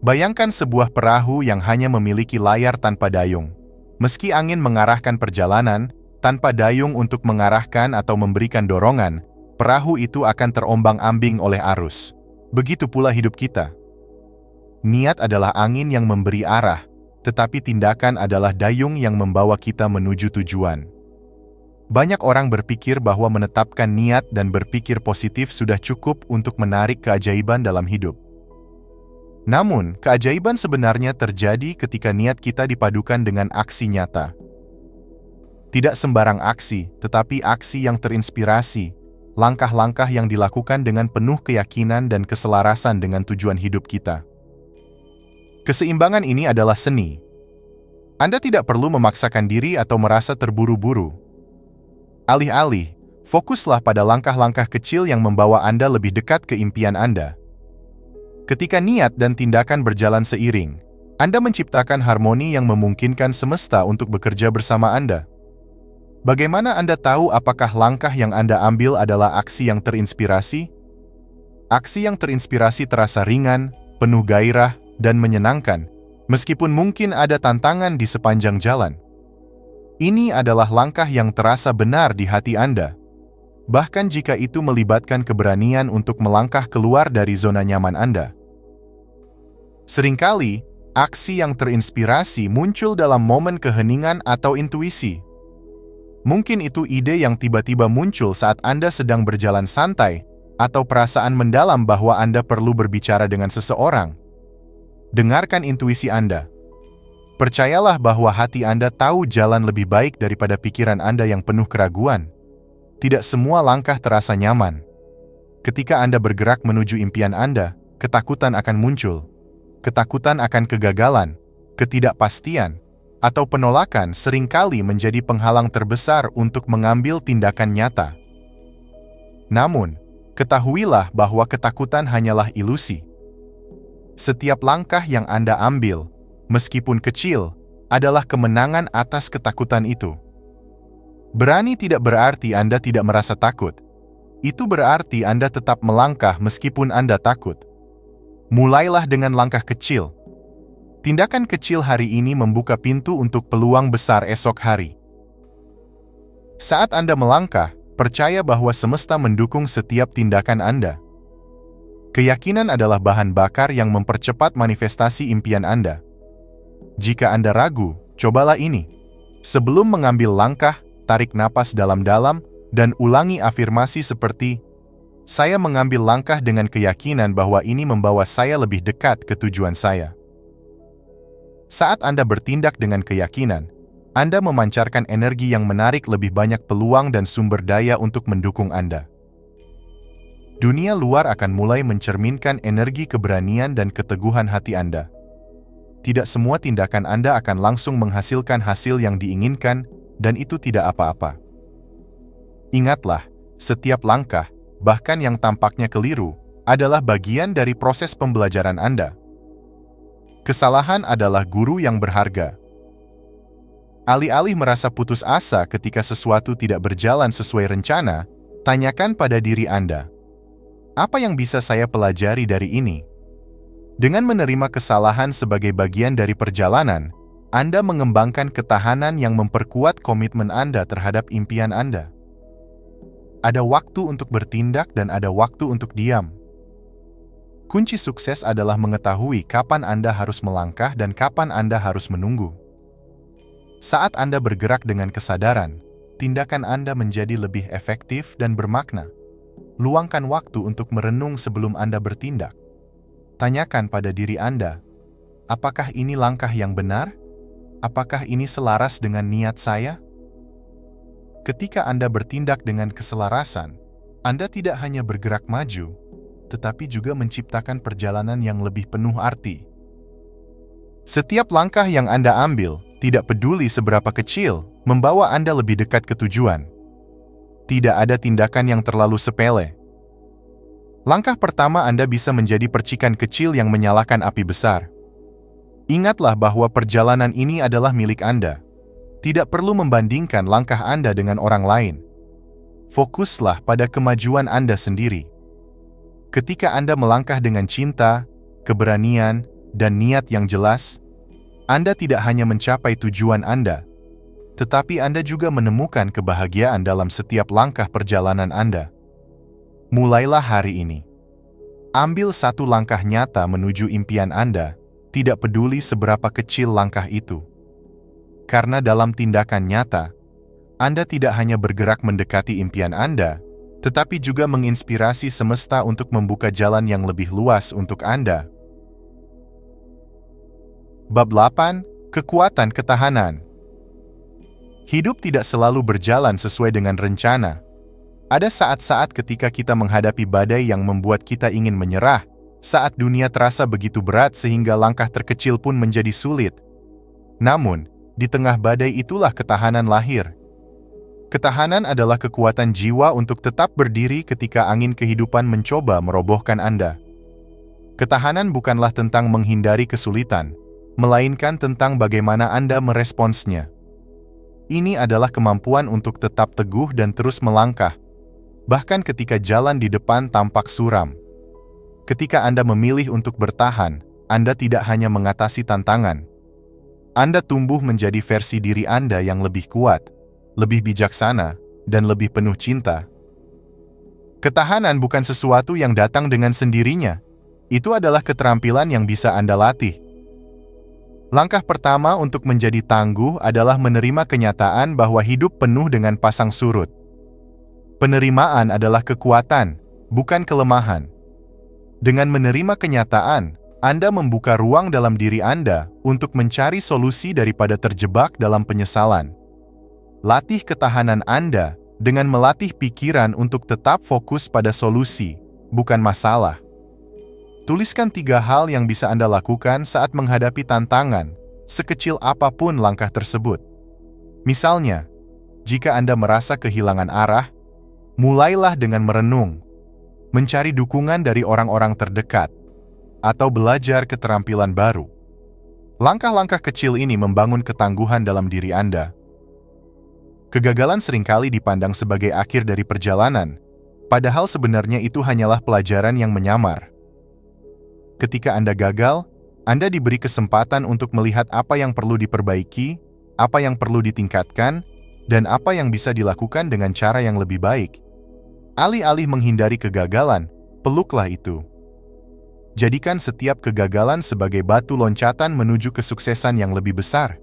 Bayangkan sebuah perahu yang hanya memiliki layar tanpa dayung. Meski angin mengarahkan perjalanan, tanpa dayung untuk mengarahkan atau memberikan dorongan, perahu itu akan terombang-ambing oleh arus. Begitu pula hidup kita. Niat adalah angin yang memberi arah, tetapi tindakan adalah dayung yang membawa kita menuju tujuan. Banyak orang berpikir bahwa menetapkan niat dan berpikir positif sudah cukup untuk menarik keajaiban dalam hidup. Namun, keajaiban sebenarnya terjadi ketika niat kita dipadukan dengan aksi nyata. Tidak sembarang aksi, tetapi aksi yang terinspirasi, langkah-langkah yang dilakukan dengan penuh keyakinan dan keselarasan dengan tujuan hidup kita. Keseimbangan ini adalah seni. Anda tidak perlu memaksakan diri atau merasa terburu-buru. Alih-alih, fokuslah pada langkah-langkah kecil yang membawa Anda lebih dekat ke impian Anda. Ketika niat dan tindakan berjalan seiring, Anda menciptakan harmoni yang memungkinkan semesta untuk bekerja bersama Anda. Bagaimana Anda tahu apakah langkah yang Anda ambil adalah aksi yang terinspirasi? Aksi yang terinspirasi terasa ringan, penuh gairah, dan menyenangkan, meskipun mungkin ada tantangan di sepanjang jalan. Ini adalah langkah yang terasa benar di hati Anda, bahkan jika itu melibatkan keberanian untuk melangkah keluar dari zona nyaman Anda. Seringkali, aksi yang terinspirasi muncul dalam momen keheningan atau intuisi. Mungkin itu ide yang tiba-tiba muncul saat Anda sedang berjalan santai, atau perasaan mendalam bahwa Anda perlu berbicara dengan seseorang. Dengarkan intuisi Anda. Percayalah bahwa hati Anda tahu jalan lebih baik daripada pikiran Anda yang penuh keraguan. Tidak semua langkah terasa nyaman. Ketika Anda bergerak menuju impian Anda, ketakutan akan muncul. Ketakutan akan kegagalan, ketidakpastian, atau penolakan seringkali menjadi penghalang terbesar untuk mengambil tindakan nyata. Namun, ketahuilah bahwa ketakutan hanyalah ilusi. Setiap langkah yang Anda ambil, meskipun kecil, adalah kemenangan atas ketakutan itu. Berani tidak berarti Anda tidak merasa takut. Itu berarti Anda tetap melangkah meskipun Anda takut. Mulailah dengan langkah kecil. Tindakan kecil hari ini membuka pintu untuk peluang besar esok hari. Saat Anda melangkah, percaya bahwa semesta mendukung setiap tindakan Anda. Keyakinan adalah bahan bakar yang mempercepat manifestasi impian Anda. Jika Anda ragu, cobalah ini. Sebelum mengambil langkah, tarik napas dalam-dalam dan ulangi afirmasi seperti, "Saya mengambil langkah dengan keyakinan bahwa ini membawa saya lebih dekat ke tujuan saya." Saat Anda bertindak dengan keyakinan, Anda memancarkan energi yang menarik lebih banyak peluang dan sumber daya untuk mendukung Anda. Dunia luar akan mulai mencerminkan energi keberanian dan keteguhan hati Anda. Tidak semua tindakan Anda akan langsung menghasilkan hasil yang diinginkan, dan itu tidak apa-apa. Ingatlah, setiap langkah, bahkan yang tampaknya keliru, adalah bagian dari proses pembelajaran Anda. Kesalahan adalah guru yang berharga. Alih-alih merasa putus asa ketika sesuatu tidak berjalan sesuai rencana, tanyakan pada diri Anda, apa yang bisa saya pelajari dari ini? Dengan menerima kesalahan sebagai bagian dari perjalanan, Anda mengembangkan ketahanan yang memperkuat komitmen Anda terhadap impian Anda. Ada waktu untuk bertindak dan ada waktu untuk diam. Kunci sukses adalah mengetahui kapan Anda harus melangkah dan kapan Anda harus menunggu. Saat Anda bergerak dengan kesadaran, tindakan Anda menjadi lebih efektif dan bermakna. Luangkan waktu untuk merenung sebelum Anda bertindak. Tanyakan pada diri Anda, apakah ini langkah yang benar? Apakah ini selaras dengan niat saya? Ketika Anda bertindak dengan keselarasan, Anda tidak hanya bergerak maju, tetapi juga menciptakan perjalanan yang lebih penuh arti. Setiap langkah yang Anda ambil, tidak peduli seberapa kecil, membawa Anda lebih dekat ke tujuan. Tidak ada tindakan yang terlalu sepele. Langkah pertama Anda bisa menjadi percikan kecil yang menyalakan api besar. Ingatlah bahwa perjalanan ini adalah milik Anda. Tidak perlu membandingkan langkah Anda dengan orang lain. Fokuslah pada kemajuan Anda sendiri. Ketika Anda melangkah dengan cinta, keberanian, dan niat yang jelas, Anda tidak hanya mencapai tujuan Anda, tetapi Anda juga menemukan kebahagiaan dalam setiap langkah perjalanan Anda. Mulailah hari ini. Ambil satu langkah nyata menuju impian Anda, tidak peduli seberapa kecil langkah itu. Karena dalam tindakan nyata, Anda tidak hanya bergerak mendekati impian Anda, tetapi juga menginspirasi semesta untuk membuka jalan yang lebih luas untuk Anda. Bab 8. Kekuatan ketahanan. Hidup tidak selalu berjalan sesuai dengan rencana. Ada saat-saat ketika kita menghadapi badai yang membuat kita ingin menyerah, saat dunia terasa begitu berat sehingga langkah terkecil pun menjadi sulit. Namun, di tengah badai itulah ketahanan lahir. Ketahanan adalah kekuatan jiwa untuk tetap berdiri ketika angin kehidupan mencoba merobohkan Anda. Ketahanan bukanlah tentang menghindari kesulitan, melainkan tentang bagaimana Anda meresponsnya. Ini adalah kemampuan untuk tetap teguh dan terus melangkah, bahkan ketika jalan di depan tampak suram. Ketika Anda memilih untuk bertahan, Anda tidak hanya mengatasi tantangan. Anda tumbuh menjadi versi diri Anda yang lebih kuat, lebih bijaksana, dan lebih penuh cinta. Ketahanan bukan sesuatu yang datang dengan sendirinya. Itu adalah keterampilan yang bisa Anda latih. Langkah pertama untuk menjadi tangguh adalah menerima kenyataan bahwa hidup penuh dengan pasang surut. Penerimaan adalah kekuatan, bukan kelemahan. Dengan menerima kenyataan, Anda membuka ruang dalam diri Anda untuk mencari solusi daripada terjebak dalam penyesalan. Latih ketahanan Anda dengan melatih pikiran untuk tetap fokus pada solusi, bukan masalah. Tuliskan 3 hal yang bisa Anda lakukan saat menghadapi tantangan, sekecil apapun langkah tersebut. Misalnya, jika Anda merasa kehilangan arah, mulailah dengan merenung, mencari dukungan dari orang-orang terdekat, atau belajar keterampilan baru. Langkah-langkah kecil ini membangun ketangguhan dalam diri Anda. Kegagalan seringkali dipandang sebagai akhir dari perjalanan, padahal sebenarnya itu hanyalah pelajaran yang menyamar. Ketika Anda gagal, Anda diberi kesempatan untuk melihat apa yang perlu diperbaiki, apa yang perlu ditingkatkan, dan apa yang bisa dilakukan dengan cara yang lebih baik. Alih-alih menghindari kegagalan, peluklah itu. Jadikan setiap kegagalan sebagai batu loncatan menuju kesuksesan yang lebih besar.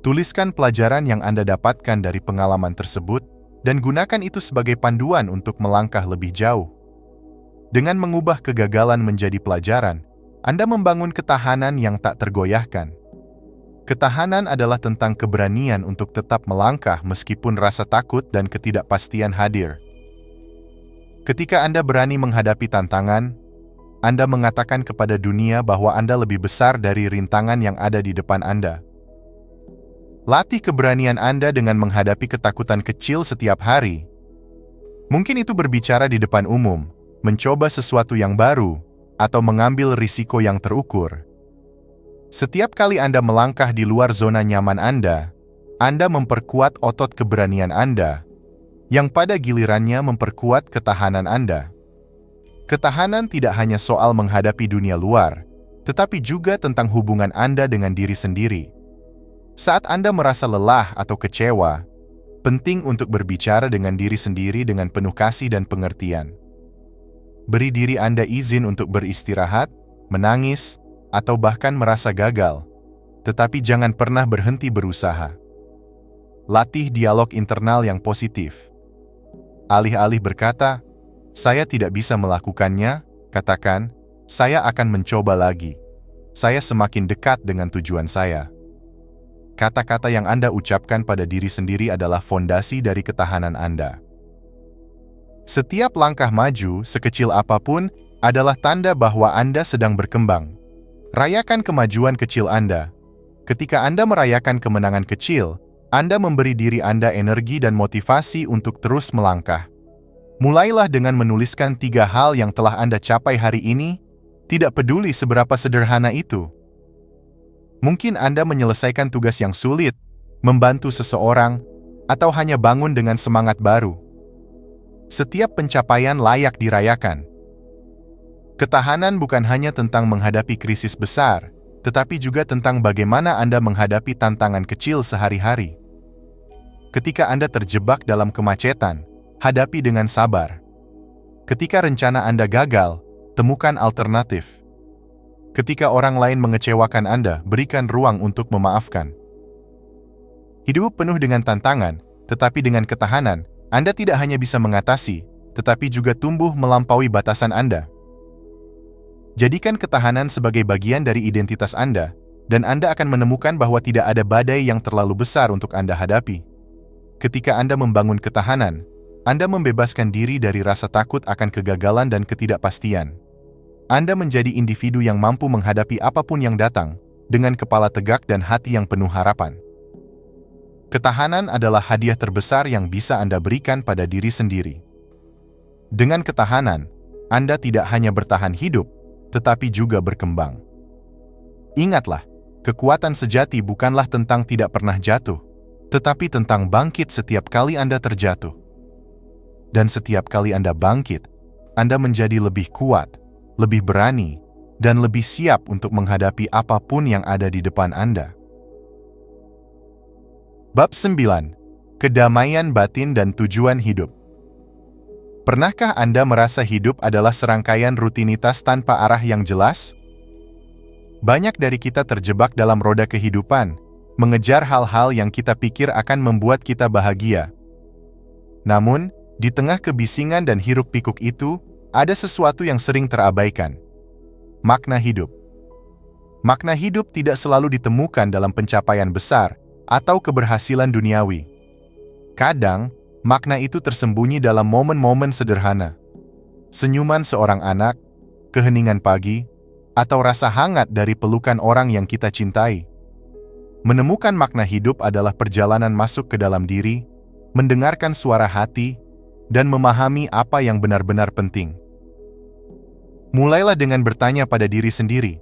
Tuliskan pelajaran yang Anda dapatkan dari pengalaman tersebut, dan gunakan itu sebagai panduan untuk melangkah lebih jauh. Dengan mengubah kegagalan menjadi pelajaran, Anda membangun ketahanan yang tak tergoyahkan. Ketahanan adalah tentang keberanian untuk tetap melangkah meskipun rasa takut dan ketidakpastian hadir. Ketika Anda berani menghadapi tantangan, Anda mengatakan kepada dunia bahwa Anda lebih besar dari rintangan yang ada di depan Anda. Latih keberanian Anda dengan menghadapi ketakutan kecil setiap hari. Mungkin itu berbicara di depan umum, mencoba sesuatu yang baru, atau mengambil risiko yang terukur. Setiap kali Anda melangkah di luar zona nyaman Anda memperkuat otot keberanian Anda, yang pada gilirannya memperkuat ketahanan Anda. Ketahanan tidak hanya soal menghadapi dunia luar, tetapi juga tentang hubungan Anda dengan diri sendiri. Saat Anda merasa lelah atau kecewa, penting untuk berbicara dengan diri sendiri dengan penuh kasih dan pengertian. Beri diri Anda izin untuk beristirahat, menangis, atau bahkan merasa gagal, tetapi jangan pernah berhenti berusaha. Latih dialog internal yang positif. Alih-alih berkata, "Saya tidak bisa melakukannya," katakan, "Saya akan mencoba lagi. Saya semakin dekat dengan tujuan saya." Kata-kata yang Anda ucapkan pada diri sendiri adalah fondasi dari ketahanan Anda. Setiap langkah maju, sekecil apapun, adalah tanda bahwa Anda sedang berkembang. Rayakan kemajuan kecil Anda. Ketika Anda merayakan kemenangan kecil, Anda memberi diri Anda energi dan motivasi untuk terus melangkah. Mulailah dengan menuliskan 3 hal yang telah Anda capai hari ini, tidak peduli seberapa sederhana itu. Mungkin Anda menyelesaikan tugas yang sulit, membantu seseorang, atau hanya bangun dengan semangat baru. Setiap pencapaian layak dirayakan. Ketahanan bukan hanya tentang menghadapi krisis besar, tetapi juga tentang bagaimana Anda menghadapi tantangan kecil sehari-hari. Ketika Anda terjebak dalam kemacetan, hadapi dengan sabar. Ketika rencana Anda gagal, temukan alternatif. Ketika orang lain mengecewakan Anda, berikan ruang untuk memaafkan. Hidup penuh dengan tantangan, tetapi dengan ketahanan, Anda tidak hanya bisa mengatasi, tetapi juga tumbuh melampaui batasan Anda. Jadikan ketahanan sebagai bagian dari identitas Anda, dan Anda akan menemukan bahwa tidak ada badai yang terlalu besar untuk Anda hadapi. Ketika Anda membangun ketahanan, Anda membebaskan diri dari rasa takut akan kegagalan dan ketidakpastian. Anda menjadi individu yang mampu menghadapi apapun yang datang, dengan kepala tegak dan hati yang penuh harapan. Ketahanan adalah hadiah terbesar yang bisa Anda berikan pada diri sendiri. Dengan ketahanan, Anda tidak hanya bertahan hidup, tetapi juga berkembang. Ingatlah, kekuatan sejati bukanlah tentang tidak pernah jatuh, tetapi tentang bangkit setiap kali Anda terjatuh. Dan setiap kali Anda bangkit, Anda menjadi lebih kuat, lebih berani, dan lebih siap untuk menghadapi apapun yang ada di depan Anda. Bab 9. Kedamaian batin dan tujuan hidup. Pernahkah Anda merasa hidup adalah serangkaian rutinitas tanpa arah yang jelas? Banyak dari kita terjebak dalam roda kehidupan, mengejar hal-hal yang kita pikir akan membuat kita bahagia. Namun, di tengah kebisingan dan hiruk-pikuk itu, ada sesuatu yang sering terabaikan. Makna hidup. Makna hidup tidak selalu ditemukan dalam pencapaian besar atau keberhasilan duniawi. Kadang, makna itu tersembunyi dalam momen-momen sederhana. Senyuman seorang anak, keheningan pagi, atau rasa hangat dari pelukan orang yang kita cintai. Menemukan makna hidup adalah perjalanan masuk ke dalam diri, mendengarkan suara hati, dan memahami apa yang benar-benar penting. Mulailah dengan bertanya pada diri sendiri,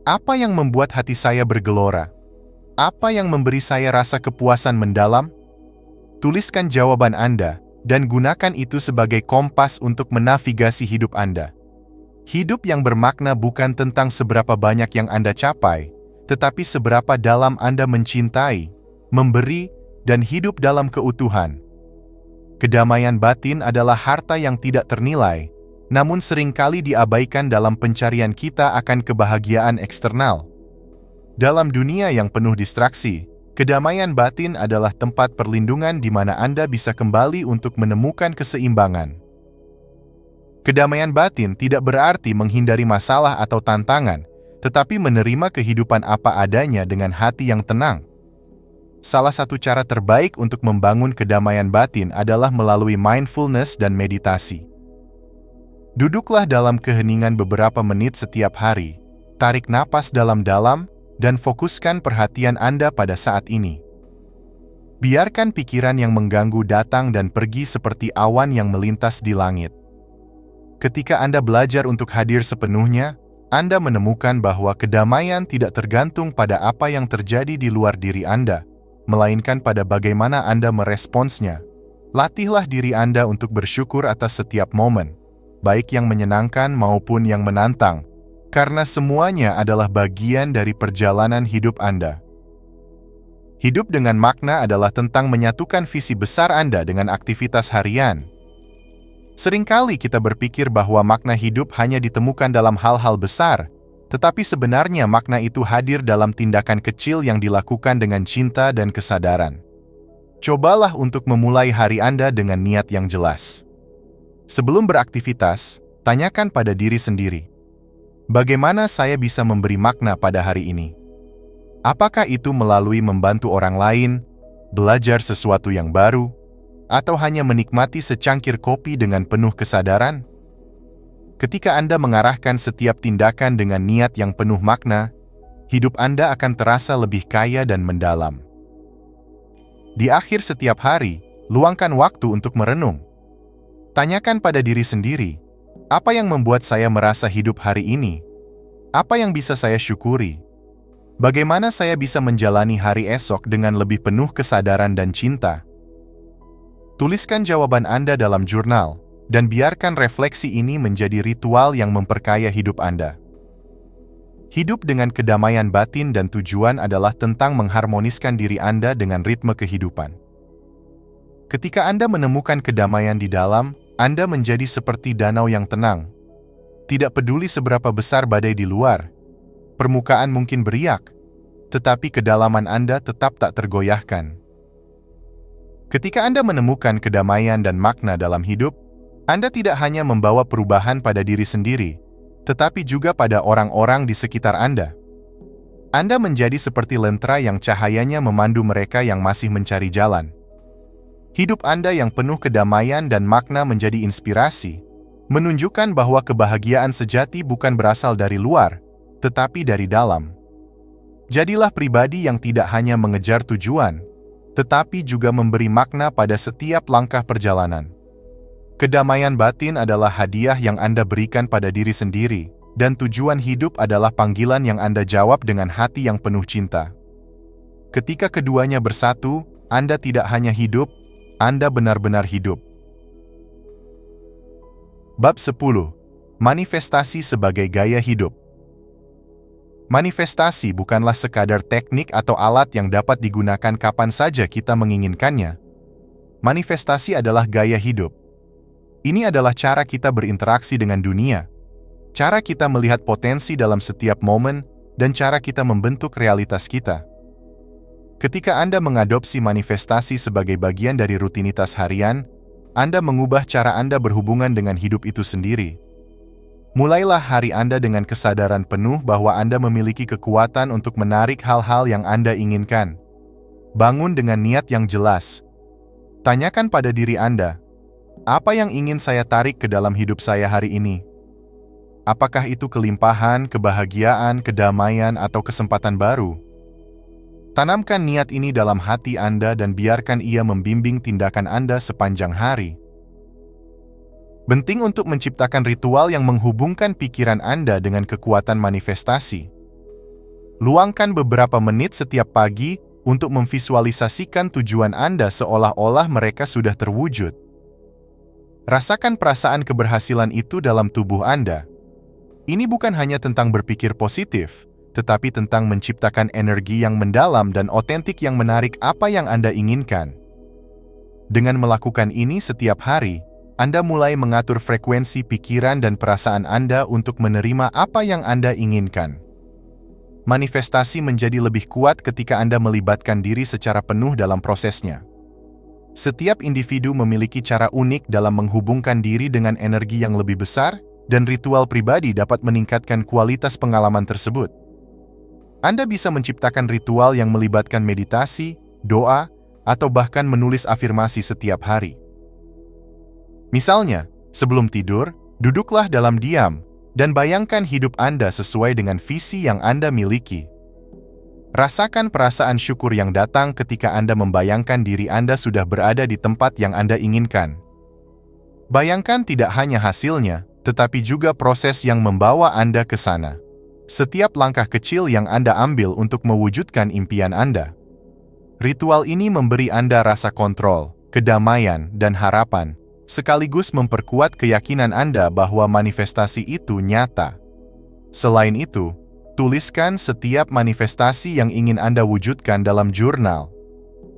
apa yang membuat hati saya bergelora? Apa yang memberi saya rasa kepuasan mendalam? Tuliskan jawaban Anda, dan gunakan itu sebagai kompas untuk menavigasi hidup Anda. Hidup yang bermakna bukan tentang seberapa banyak yang Anda capai, tetapi seberapa dalam Anda mencintai, memberi, dan hidup dalam keutuhan. Kedamaian batin adalah harta yang tidak ternilai, namun seringkali diabaikan dalam pencarian kita akan kebahagiaan eksternal. Dalam dunia yang penuh distraksi, kedamaian batin adalah tempat perlindungan di mana Anda bisa kembali untuk menemukan keseimbangan. Kedamaian batin tidak berarti menghindari masalah atau tantangan, tetapi menerima kehidupan apa adanya dengan hati yang tenang. Salah satu cara terbaik untuk membangun kedamaian batin adalah melalui mindfulness dan meditasi. Duduklah dalam keheningan beberapa menit setiap hari, tarik napas dalam-dalam, dan fokuskan perhatian Anda pada saat ini. Biarkan pikiran yang mengganggu datang dan pergi seperti awan yang melintas di langit. Ketika Anda belajar untuk hadir sepenuhnya, Anda menemukan bahwa kedamaian tidak tergantung pada apa yang terjadi di luar diri Anda, melainkan pada bagaimana Anda meresponsnya. Latihlah diri Anda untuk bersyukur atas setiap momen, baik yang menyenangkan maupun yang menantang, karena semuanya adalah bagian dari perjalanan hidup Anda. Hidup dengan makna adalah tentang menyatukan visi besar Anda dengan aktivitas harian. Seringkali kita berpikir bahwa makna hidup hanya ditemukan dalam hal-hal besar, tetapi sebenarnya makna itu hadir dalam tindakan kecil yang dilakukan dengan cinta dan kesadaran. Cobalah untuk memulai hari Anda dengan niat yang jelas. Sebelum beraktivitas, tanyakan pada diri sendiri, bagaimana saya bisa memberi makna pada hari ini? Apakah itu melalui membantu orang lain, belajar sesuatu yang baru, atau hanya menikmati secangkir kopi dengan penuh kesadaran? Ketika Anda mengarahkan setiap tindakan dengan niat yang penuh makna, hidup Anda akan terasa lebih kaya dan mendalam. Di akhir setiap hari, luangkan waktu untuk merenung. Tanyakan pada diri sendiri, apa yang membuat saya merasa hidup hari ini? Apa yang bisa saya syukuri? Bagaimana saya bisa menjalani hari esok dengan lebih penuh kesadaran dan cinta? Tuliskan jawaban Anda dalam jurnal, dan biarkan refleksi ini menjadi ritual yang memperkaya hidup Anda. Hidup dengan kedamaian batin dan tujuan adalah tentang mengharmoniskan diri Anda dengan ritme kehidupan. Ketika Anda menemukan kedamaian di dalam, Anda menjadi seperti danau yang tenang. Tidak peduli seberapa besar badai di luar, permukaan mungkin beriak, tetapi kedalaman Anda tetap tak tergoyahkan. Ketika Anda menemukan kedamaian dan makna dalam hidup, Anda tidak hanya membawa perubahan pada diri sendiri, tetapi juga pada orang-orang di sekitar Anda. Anda menjadi seperti lentera yang cahayanya memandu mereka yang masih mencari jalan. Hidup Anda yang penuh kedamaian dan makna menjadi inspirasi, menunjukkan bahwa kebahagiaan sejati bukan berasal dari luar, tetapi dari dalam. Jadilah pribadi yang tidak hanya mengejar tujuan, tetapi juga memberi makna pada setiap langkah perjalanan. Kedamaian batin adalah hadiah yang Anda berikan pada diri sendiri, dan tujuan hidup adalah panggilan yang Anda jawab dengan hati yang penuh cinta. Ketika keduanya bersatu, Anda tidak hanya hidup, Anda benar-benar hidup. Bab 10. Manifestasi sebagai gaya hidup. Manifestasi bukanlah sekadar teknik atau alat yang dapat digunakan kapan saja kita menginginkannya. Manifestasi adalah gaya hidup. Ini adalah cara kita berinteraksi dengan dunia, cara kita melihat potensi dalam setiap momen, dan cara kita membentuk realitas kita. Ketika Anda mengadopsi manifestasi sebagai bagian dari rutinitas harian, Anda mengubah cara Anda berhubungan dengan hidup itu sendiri. Mulailah hari Anda dengan kesadaran penuh bahwa Anda memiliki kekuatan untuk menarik hal-hal yang Anda inginkan. Bangun dengan niat yang jelas. Tanyakan pada diri Anda, apa yang ingin saya tarik ke dalam hidup saya hari ini? Apakah itu kelimpahan, kebahagiaan, kedamaian, atau kesempatan baru? Tanamkan niat ini dalam hati Anda dan biarkan ia membimbing tindakan Anda sepanjang hari. Penting untuk menciptakan ritual yang menghubungkan pikiran Anda dengan kekuatan manifestasi. Luangkan beberapa menit setiap pagi untuk memvisualisasikan tujuan Anda seolah-olah mereka sudah terwujud. Rasakan perasaan keberhasilan itu dalam tubuh Anda. Ini bukan hanya tentang berpikir positif, tetapi tentang menciptakan energi yang mendalam dan otentik yang menarik apa yang Anda inginkan. Dengan melakukan ini setiap hari, Anda mulai mengatur frekuensi pikiran dan perasaan Anda untuk menerima apa yang Anda inginkan. Manifestasi menjadi lebih kuat ketika Anda melibatkan diri secara penuh dalam prosesnya. Setiap individu memiliki cara unik dalam menghubungkan diri dengan energi yang lebih besar, dan ritual pribadi dapat meningkatkan kualitas pengalaman tersebut. Anda bisa menciptakan ritual yang melibatkan meditasi, doa, atau bahkan menulis afirmasi setiap hari. Misalnya, sebelum tidur, duduklah dalam diam dan bayangkan hidup Anda sesuai dengan visi yang Anda miliki. Rasakan perasaan syukur yang datang ketika Anda membayangkan diri Anda sudah berada di tempat yang Anda inginkan. Bayangkan tidak hanya hasilnya, tetapi juga proses yang membawa Anda ke sana. Setiap langkah kecil yang Anda ambil untuk mewujudkan impian Anda. Ritual ini memberi Anda rasa kontrol, kedamaian, dan harapan, sekaligus memperkuat keyakinan Anda bahwa manifestasi itu nyata. Selain itu, tuliskan setiap manifestasi yang ingin Anda wujudkan dalam jurnal.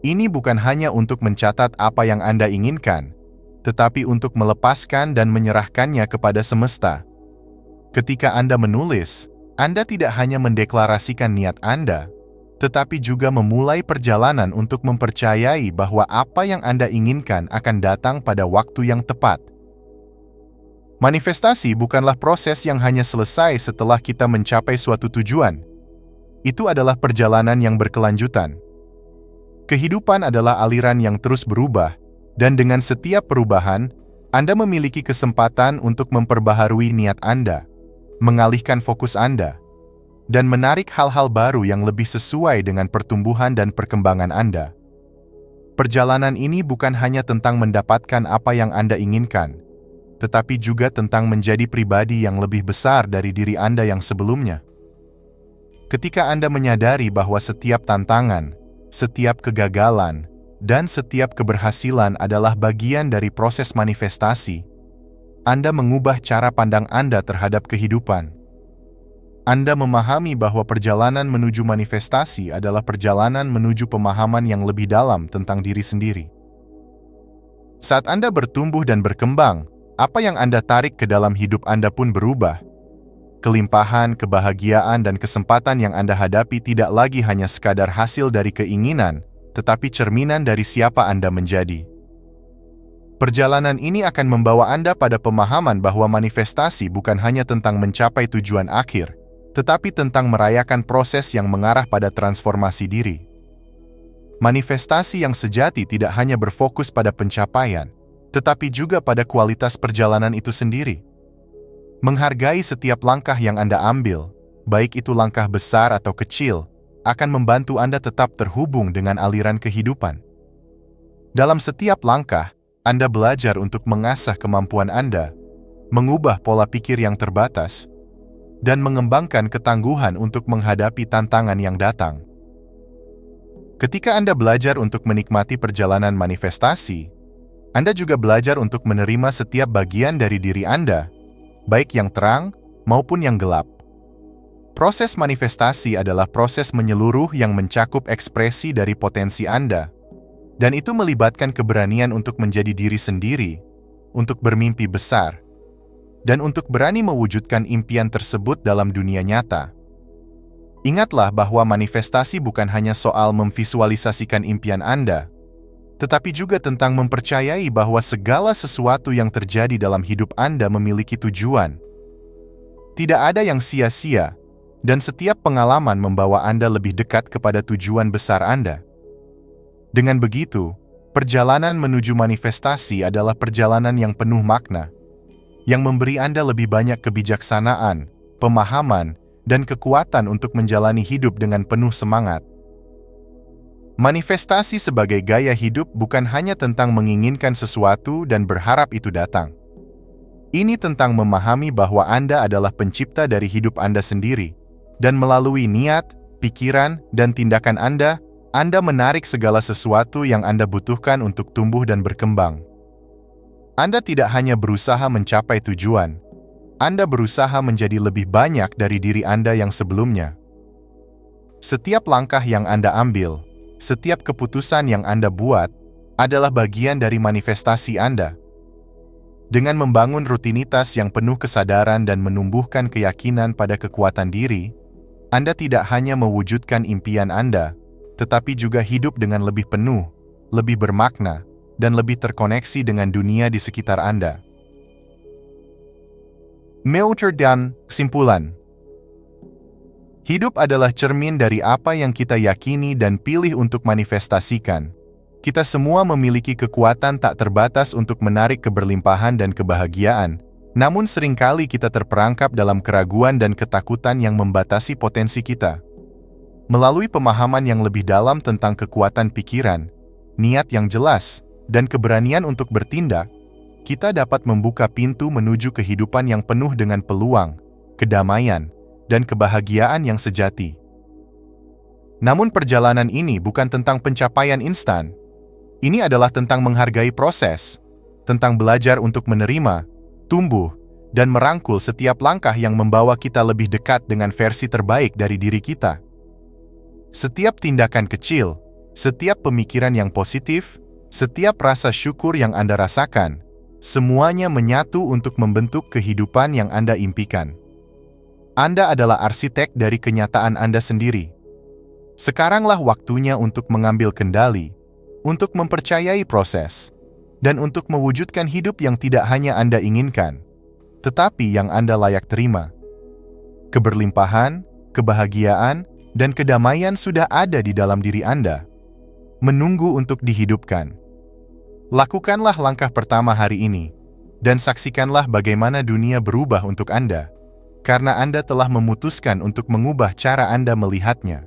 Ini bukan hanya untuk mencatat apa yang Anda inginkan, tetapi untuk melepaskan dan menyerahkannya kepada semesta. Ketika Anda menulis, Anda tidak hanya mendeklarasikan niat Anda, tetapi juga memulai perjalanan untuk mempercayai bahwa apa yang Anda inginkan akan datang pada waktu yang tepat. Manifestasi bukanlah proses yang hanya selesai setelah kita mencapai suatu tujuan. Itu adalah perjalanan yang berkelanjutan. Kehidupan adalah aliran yang terus berubah, dan dengan setiap perubahan, Anda memiliki kesempatan untuk memperbaharui niat Anda, mengalihkan fokus Anda, dan menarik hal-hal baru yang lebih sesuai dengan pertumbuhan dan perkembangan Anda. Perjalanan ini bukan hanya tentang mendapatkan apa yang Anda inginkan, tetapi juga tentang menjadi pribadi yang lebih besar dari diri Anda yang sebelumnya. Ketika Anda menyadari bahwa setiap tantangan, setiap kegagalan, dan setiap keberhasilan adalah bagian dari proses manifestasi, Anda mengubah cara pandang Anda terhadap kehidupan. Anda memahami bahwa perjalanan menuju manifestasi adalah perjalanan menuju pemahaman yang lebih dalam tentang diri sendiri. Saat Anda bertumbuh dan berkembang, apa yang Anda tarik ke dalam hidup Anda pun berubah. Kelimpahan, kebahagiaan, dan kesempatan yang Anda hadapi tidak lagi hanya sekadar hasil dari keinginan, tetapi cerminan dari siapa Anda menjadi. Perjalanan ini akan membawa Anda pada pemahaman bahwa manifestasi bukan hanya tentang mencapai tujuan akhir, tetapi tentang merayakan proses yang mengarah pada transformasi diri. Manifestasi yang sejati tidak hanya berfokus pada pencapaian, tetapi juga pada kualitas perjalanan itu sendiri. Menghargai setiap langkah yang Anda ambil, baik itu langkah besar atau kecil, akan membantu Anda tetap terhubung dengan aliran kehidupan. Dalam setiap langkah, Anda belajar untuk mengasah kemampuan Anda, mengubah pola pikir yang terbatas, dan mengembangkan ketangguhan untuk menghadapi tantangan yang datang. Ketika Anda belajar untuk menikmati perjalanan manifestasi, Anda juga belajar untuk menerima setiap bagian dari diri Anda, baik yang terang maupun yang gelap. Proses manifestasi adalah proses menyeluruh yang mencakup ekspresi dari potensi Anda, dan itu melibatkan keberanian untuk menjadi diri sendiri, untuk bermimpi besar, dan untuk berani mewujudkan impian tersebut dalam dunia nyata. Ingatlah bahwa manifestasi bukan hanya soal memvisualisasikan impian Anda, tetapi juga tentang mempercayai bahwa segala sesuatu yang terjadi dalam hidup Anda memiliki tujuan. Tidak ada yang sia-sia, dan setiap pengalaman membawa Anda lebih dekat kepada tujuan besar Anda. Dengan begitu, perjalanan menuju manifestasi adalah perjalanan yang penuh makna, yang memberi Anda lebih banyak kebijaksanaan, pemahaman, dan kekuatan untuk menjalani hidup dengan penuh semangat. Manifestasi sebagai gaya hidup bukan hanya tentang menginginkan sesuatu dan berharap itu datang. Ini tentang memahami bahwa Anda adalah pencipta dari hidup Anda sendiri, dan melalui niat, pikiran, dan tindakan Anda menarik segala sesuatu yang Anda butuhkan untuk tumbuh dan berkembang. Anda tidak hanya berusaha mencapai tujuan, Anda berusaha menjadi lebih banyak dari diri Anda yang sebelumnya. Setiap langkah yang Anda ambil, setiap keputusan yang Anda buat, adalah bagian dari manifestasi Anda. Dengan membangun rutinitas yang penuh kesadaran dan menumbuhkan keyakinan pada kekuatan diri, Anda tidak hanya mewujudkan impian Anda, tetapi juga hidup dengan lebih penuh, lebih bermakna, dan lebih terkoneksi dengan dunia di sekitar Anda. Meuter dan kesimpulan. Hidup adalah cermin dari apa yang kita yakini dan pilih untuk manifestasikan. Kita semua memiliki kekuatan tak terbatas untuk menarik keberlimpahan dan kebahagiaan, namun seringkali kita terperangkap dalam keraguan dan ketakutan yang membatasi potensi kita. Melalui pemahaman yang lebih dalam tentang kekuatan pikiran, niat yang jelas, dan keberanian untuk bertindak, kita dapat membuka pintu menuju kehidupan yang penuh dengan peluang, kedamaian, dan kebahagiaan yang sejati. Namun perjalanan ini bukan tentang pencapaian instan. Ini adalah tentang menghargai proses, tentang belajar untuk menerima, tumbuh, dan merangkul setiap langkah yang membawa kita lebih dekat dengan versi terbaik dari diri kita. Setiap tindakan kecil, setiap pemikiran yang positif, setiap rasa syukur yang Anda rasakan, semuanya menyatu untuk membentuk kehidupan yang Anda impikan. Anda adalah arsitek dari kenyataan Anda sendiri. Sekaranglah waktunya untuk mengambil kendali, untuk mempercayai proses, dan untuk mewujudkan hidup yang tidak hanya Anda inginkan, tetapi yang Anda layak terima. Keberlimpahan, kebahagiaan, dan kedamaian sudah ada di dalam diri Anda, menunggu untuk dihidupkan. Lakukanlah langkah pertama hari ini, dan saksikanlah bagaimana dunia berubah untuk Anda, karena Anda telah memutuskan untuk mengubah cara Anda melihatnya.